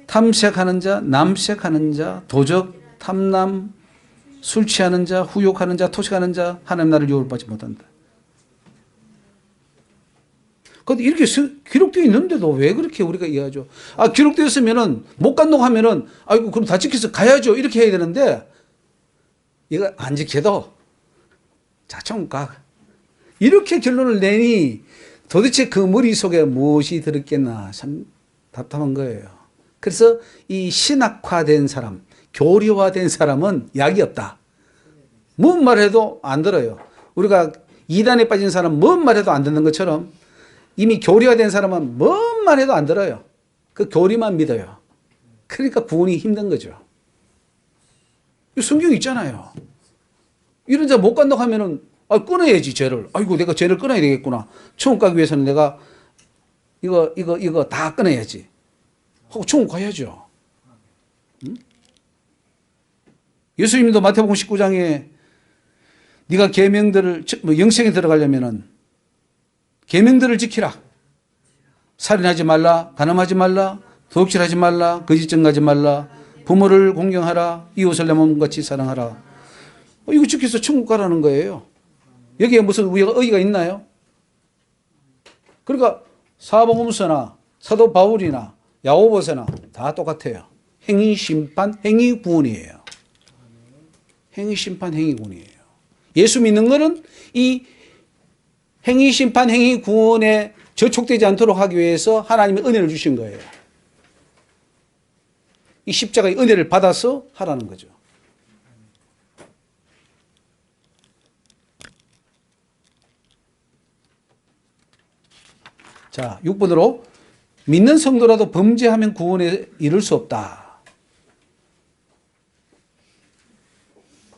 S1: 탐색하는 자, 남색하는 자, 도적, 탐남, 술 취하는 자, 후욕하는 자, 토식하는 자, 하나님 나라를 유업으로 받지 못한다. 근데 이렇게 기록되어 있는데도 왜 그렇게 우리가 이해하죠? 아, 기록되어 있으면은 못 간다고 하면은 아이고 그럼 다 지켜서 가야죠. 이렇게 해야 되는데 이거 안 지켜도 자, 천국 가. 이렇게 결론을 내니 도대체 그 머릿속에 무엇이 들었겠나 참 답답한 거예요. 그래서 이 신학화된 사람, 교리화된 사람은 약이 없다. 뭔 말해도 안 들어요. 우리가 이단에 빠진 사람 뭔 말해도 안 듣는 것처럼 이미 교리화된 사람은 뭔 말해도 안 들어요. 그 교리만 믿어요. 그러니까 구원이 힘든 거죠. 성경 있잖아요. 이런 자 못 간다고 하면은 끊어야지 죄를. 아이고 내가 죄를 끊어야 되겠구나. 천국 가기 위해서는 내가 이거 다 끊어야지. 하고 천국 가야죠. 응? 예수님도 마태복음 19장에 네가 계명들을 영생에 들어가려면은 계명들을 지키라. 살인하지 말라, 간음하지 말라, 도둑질하지 말라, 거짓 증거하지 말라, 부모를 공경하라, 이웃을 내 몸같이 사랑하라. 이거 지켜서 천국 가라는 거예요. 여기에 무슨 의의가 있나요? 그러니까 사복음서나 사도 바울이나 야고보서나 다 똑같아요. 행위 심판, 행위 구원이에요. 행위 심판, 행위 구원이에요. 예수 믿는 거는 이 행위 심판, 행위 구원에 저촉되지 않도록 하기 위해서 하나님이 은혜를 주신 거예요. 이 십자가의 은혜를 받아서 하라는 거죠. 자, 6번으로 믿는 성도라도 범죄하면 구원에 이를 수 없다.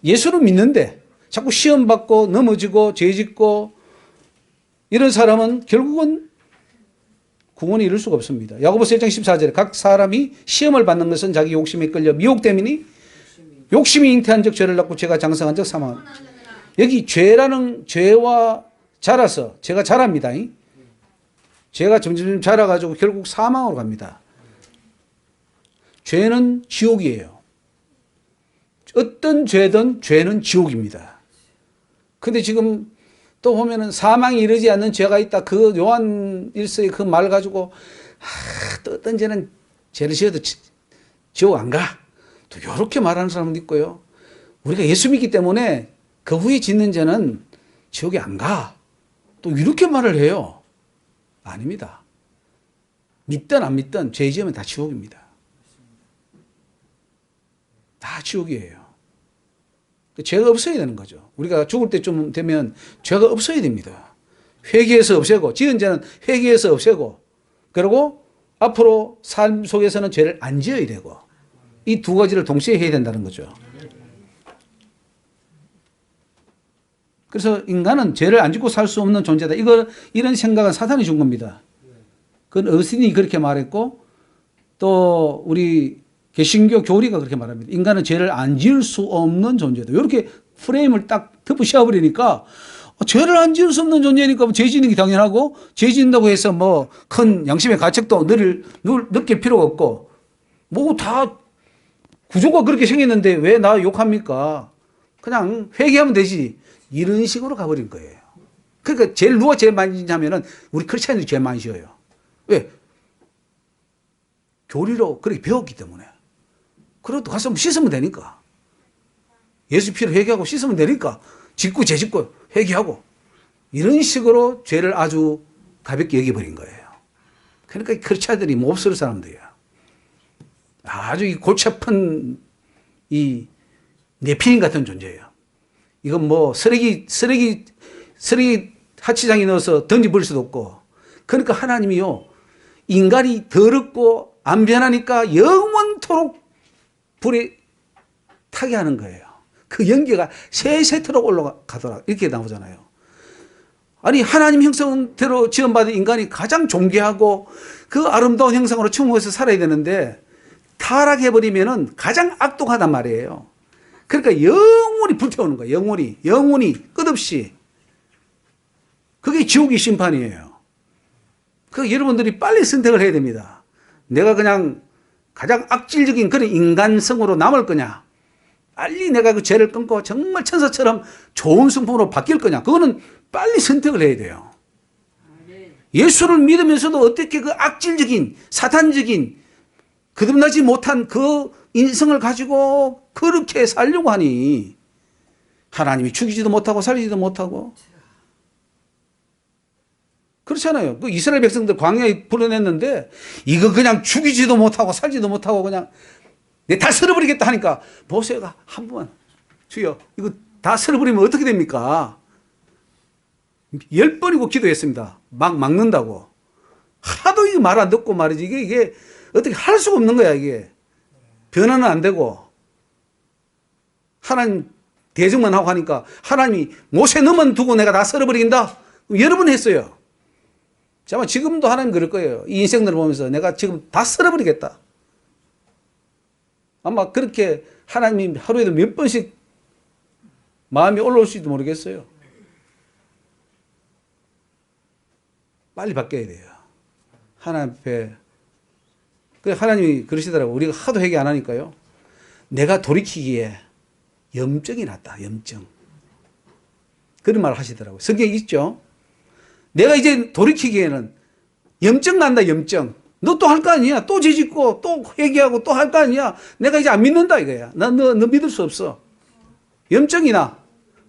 S1: 예수를 믿는데 자꾸 시험받고 넘어지고 죄짓고 이런 사람은 결국은 구원에 이를 수가 없습니다. 야고보서 1장 14절에 각 사람이 시험을 받는 것은 자기 욕심에 끌려 미혹됨이니 욕심이 잉태한 적 죄를 낳고 죄가 장성한 적 사망. 여기 죄와 자라서 죄가 자랍니다. 죄가 점점 자라가지고 결국 사망으로 갑니다. 죄는 지옥이에요. 어떤 죄든 죄는 지옥입니다. 근데 지금 또 보면은 사망이 이르지 않는 죄가 있다. 그 요한 일서의 그 말 가지고 또 어떤 죄는 죄를 지어도 지옥 안 가. 또 이렇게 말하는 사람도 있고요. 우리가 예수 믿기 때문에 그 후에 짓는 죄는 지옥에 안 가. 또 이렇게 말을 해요. 아닙니다. 믿든 안 믿든 죄 지으면 다 지옥입니다. 다 지옥이에요. 죄가 없어야 되는 거죠. 우리가 죽을 때쯤 되면 죄가 없어야 됩니다. 회개해서 없애고, 지은 죄는 회개해서 없애고, 그리고 앞으로 삶 속에서는 죄를 안 지어야 되고, 이 두 가지를 동시에 해야 된다는 거죠. 그래서 인간은 죄를 안 짓고 살 수 없는 존재다. 이런 생각은 사탄이 준 겁니다. 그건 어스틴이 그렇게 말했고, 또 우리 개신교 교리가 그렇게 말합니다. 인간은 죄를 안 지을 수 없는 존재다. 이렇게 프레임을 딱 덮으셔버리니까 죄를 안 지을 수 없는 존재니까 죄 짓는 게 당연하고 죄 짓는다고 해서 뭐 큰 양심의 가책도 느낄 필요가 없고 뭐 다 구조가 그렇게 생겼는데 왜 나 욕합니까? 그냥 회개하면 되지. 이런 식으로 가버린 거예요. 그러니까 제일 누가 제일 많이 지냐면은 우리 크리스찬들이 제일 많이 지어요. 왜? 교리로 그렇게 배웠기 때문에. 그래도 가서 씻으면 되니까. 예수 피로 회개하고 씻으면 되니까. 짓고 죄짓고 회개하고. 이런 식으로 죄를 아주 가볍게 여겨버린 거예요. 그러니까 크리스찬들이 몹쓸 사람들이에요. 아주 이 골치 아픈 이 네피림 같은 존재예요. 이건 뭐 쓰레기 하치장에 넣어서 던져버릴 수도 없고. 그러니까 하나님이요. 인간이 더럽고 안 변하니까 영원토록 불에 타게 하는 거예요. 그 연기가 세세토록 올라가더라. 이렇게 나오잖아요. 아니 하나님 형상대로 지원받은 인간이 가장 존귀하고 그 아름다운 형상으로 충고해서 살아야 되는데 타락해버리면은 가장 악독하단 말이에요. 그러니까 영원히 불태우는 거예요. 영원히 끝없이. 그게 지옥의 심판이에요. 그 여러분들이 빨리 선택을 해야 됩니다. 내가 그냥 가장 악질적인 그런 인간성으로 남을 거냐, 빨리 내가 그 죄를 끊고 정말 천사처럼 좋은 성품으로 바뀔 거냐, 그거는 빨리 선택을 해야 돼요. 예수를 믿으면서도 어떻게 그 악질적인 사탄적인 거듭나지 못한 그 인성을 가지고 그렇게 살려고 하니 하나님이 죽이지도 못하고 살리지도 못하고 그렇잖아요. 그 이스라엘 백성들 광야에 불어냈는데 이거 그냥 죽이지도 못하고 살지도 못하고 그냥 내 다 쓸어버리겠다 하니까 모세가 한 번 주여 이거 다 쓸어버리면 어떻게 됩니까? 10번이고 기도했습니다. 막 막는다고. 하도 이게 말 안 듣고 말이지 이게 어떻게 할 수가 없는 거야 이게. 변화는 안 되고 하나님 대적만 하고 하니까 하나님이 모세 너만 두고 내가 다 쓸어버린다. 여러 번 했어요. 아마 지금도 하나님 그럴 거예요. 이 인생들을 보면서 내가 지금 다 쓸어버리겠다. 아마 그렇게 하나님이 하루에도 몇 번씩 마음이 올라올지도 모르겠어요. 빨리 바뀌어야 돼요. 하나님 앞에. 하나님이 그러시더라고요. 우리가 하도 회개 안 하니까요. 내가 돌이키기에 염증이 났다. 염증. 그런 말을 하시더라고요. 성경에 있죠. 내가 이제 돌이키기에는 염증 난다. 염증. 너 또 할 거 아니야. 또 죄짓고 또 회개하고 또 할 거 아니야. 내가 이제 안 믿는다 이거야. 너 믿을 수 없어. 염증이 나.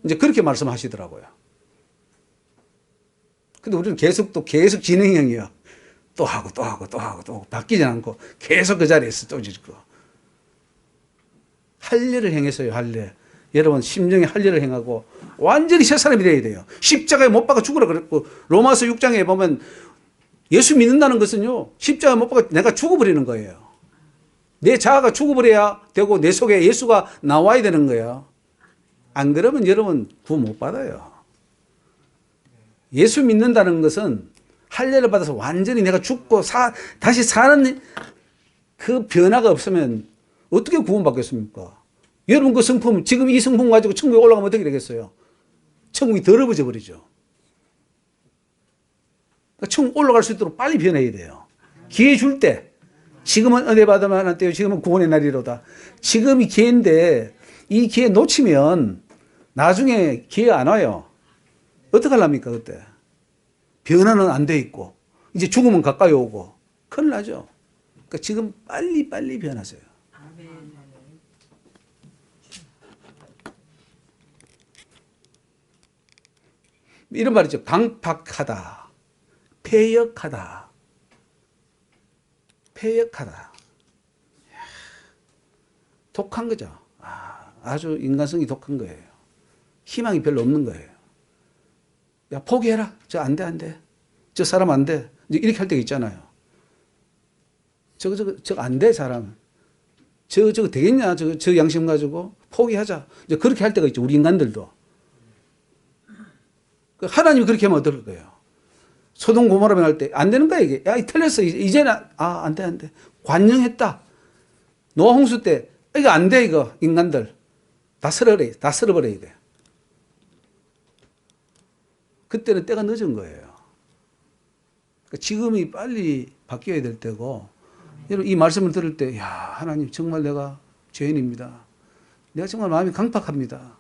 S1: 이제 그렇게 말씀하시더라고요. 근데 우리는 계속 진행형이야. 또 하고 또 하고 또 하고 또 바뀌지 않고 계속 그 자리에서 또 짓고. 할례를 행했어요. 할례. 여러분 심령의 할례를 행하고 완전히 새 사람이 되어야 돼요. 십자가에 못 박아 죽으라 그랬고 로마서 6장에 보면 예수 믿는다는 것은요. 십자가에 못 박아 내가 죽어버리는 거예요. 내 자아가 죽어버려야 되고 내 속에 예수가 나와야 되는 거예요. 안 그러면 여러분 구원 못 받아요. 예수 믿는다는 것은 할례를 받아서 완전히 내가 죽고 다시 사는 그 변화가 없으면 어떻게 구원받겠습니까? 여러분 그 성품, 지금 이 성품 가지고 천국에 올라가면 어떻게 되겠어요? 천국이 더러워져 버리죠. 그러니까 천국 올라갈 수 있도록 빨리 변해야 돼요. 기회 줄 때. 지금은 은혜 받으면 안 돼요. 지금은 구원의 날이로다. 지금이 기회인데 이 기회 놓치면 나중에 기회 안 와요. 어떻게 하랍니까 그때? 변화는 안 돼 있고 이제 죽으면 가까이 오고 큰일 나죠. 그러니까 지금 빨리 변하세요. 이런 말이죠. 강팍하다. 폐역하다. 독한 거죠. 아주 인간성이 독한 거예요. 희망이 별로 없는 거예요. 야, 포기해라. 저 안 돼. 저 사람 안 돼. 이렇게 할 때가 있잖아요. 저거 안 돼, 사람. 저거 되겠냐? 저 양심 가지고 포기하자. 이제 그렇게 할 때가 있죠. 우리 인간들도. 하나님이 그렇게 하면 어떨 거예요? 소돔 고모라 할 때 안 되는 거야, 이게. 야, 틀렸어. 이제는, 안 돼. 관영했다. 노아 홍수 때, 이거 안 돼, 이거. 인간들. 다 쓸어버려야 돼. 그때는 때가 늦은 거예요. 그러니까 지금이 빨리 바뀌어야 될 때고, 여러분, 이 말씀을 들을 때, 야, 하나님, 정말 내가 죄인입니다. 내가 정말 마음이 강팍합니다.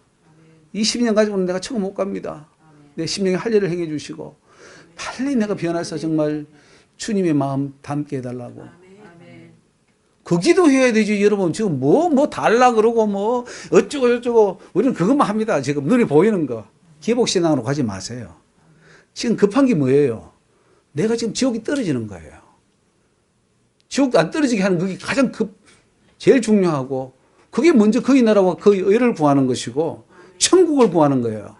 S1: 20년 가지고는 내가 천국 못 갑니다. 내 심령에 할례를 행해 주시고, 빨리 내가 변해서 정말 주님의 마음 담게 해달라고. 그 기도해야 되지, 여러분. 지금 뭐 달라 그러고, 뭐, 어쩌고, 우리는 그것만 합니다. 지금 눈에 보이는 거. 기복신앙으로 가지 마세요. 지금 급한 게 뭐예요? 내가 지금 지옥이 떨어지는 거예요. 지옥도 안 떨어지게 하는 그게 가장 제일 중요하고, 그게 먼저 거기 나라와 그 의를 구하는 것이고, 천국을 구하는 거예요.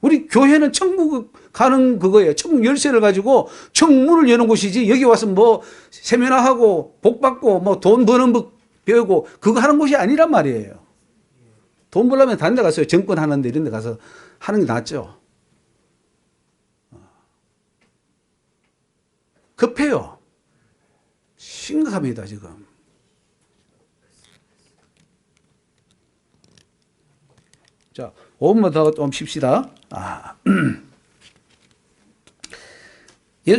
S1: 우리 교회는 천국 가는 그거예요. 천국 열쇠를 가지고 천문을 여는 곳이지, 여기 와서 뭐 세미나하고 복받고 뭐 돈 버는 법 배우고 그거 하는 곳이 아니란 말이에요. 돈 벌려면 다른 데 가서 정권 하는데 이런 데 가서 하는 게 낫죠. 급해요. 심각합니다, 지금. 자, 5분만 더 좀 쉽시다.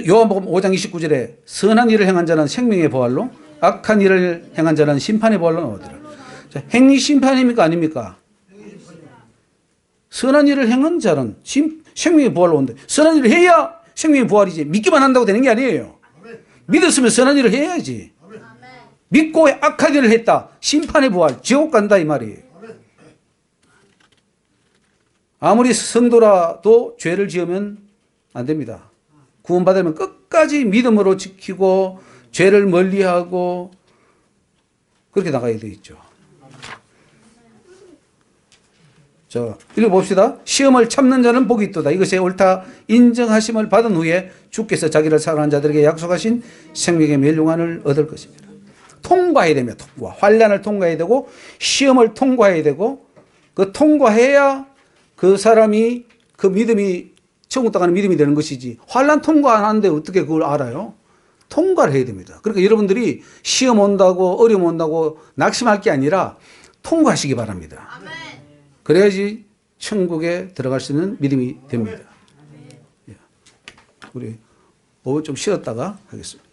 S1: 요한복음 5장 29절에 선한 일을 행한 자는 생명의 부활로, 악한 일을 행한 자는 심판의 부활로 나오더라. 자, 행위 심판입니까 아닙니까? 선한 일을 행한 자는 생명의 부활로 온다. 선한 일을 해야 생명의 부활이지. 믿기만 한다고 되는 게 아니에요. 믿었으면 선한 일을 해야지. 믿고 악한 일을 했다. 심판의 부활, 지옥 간다 이 말이에요. 아무리 성도라도 죄를 지으면 안 됩니다. 구원받으면 끝까지 믿음으로 지키고 죄를 멀리하고 그렇게 나가야 돼 있죠. 자, 읽어봅시다. 시험을 참는 자는 복이 있도다. 이것에 옳다 인정하심을 받은 후에 주께서 자기를 사랑하는 자들에게 약속하신 생명의 멸류관을 얻을 것입니다. 통과해야 됩니다. 환난을 통과해야 되고 시험을 통과해야 되고, 그 통과해야 그 사람이 그 믿음이 천국 가는 믿음이 되는 것이지, 환난 통과 안 하는데 어떻게 그걸 알아요? 통과를 해야 됩니다. 그러니까 여러분들이 시험 온다고 어려움 온다고 낙심할 게 아니라 통과하시기 바랍니다. 그래야지 천국에 들어갈 수 있는 믿음이 됩니다. 예. 우리 5분 좀 쉬었다가 하겠습니다.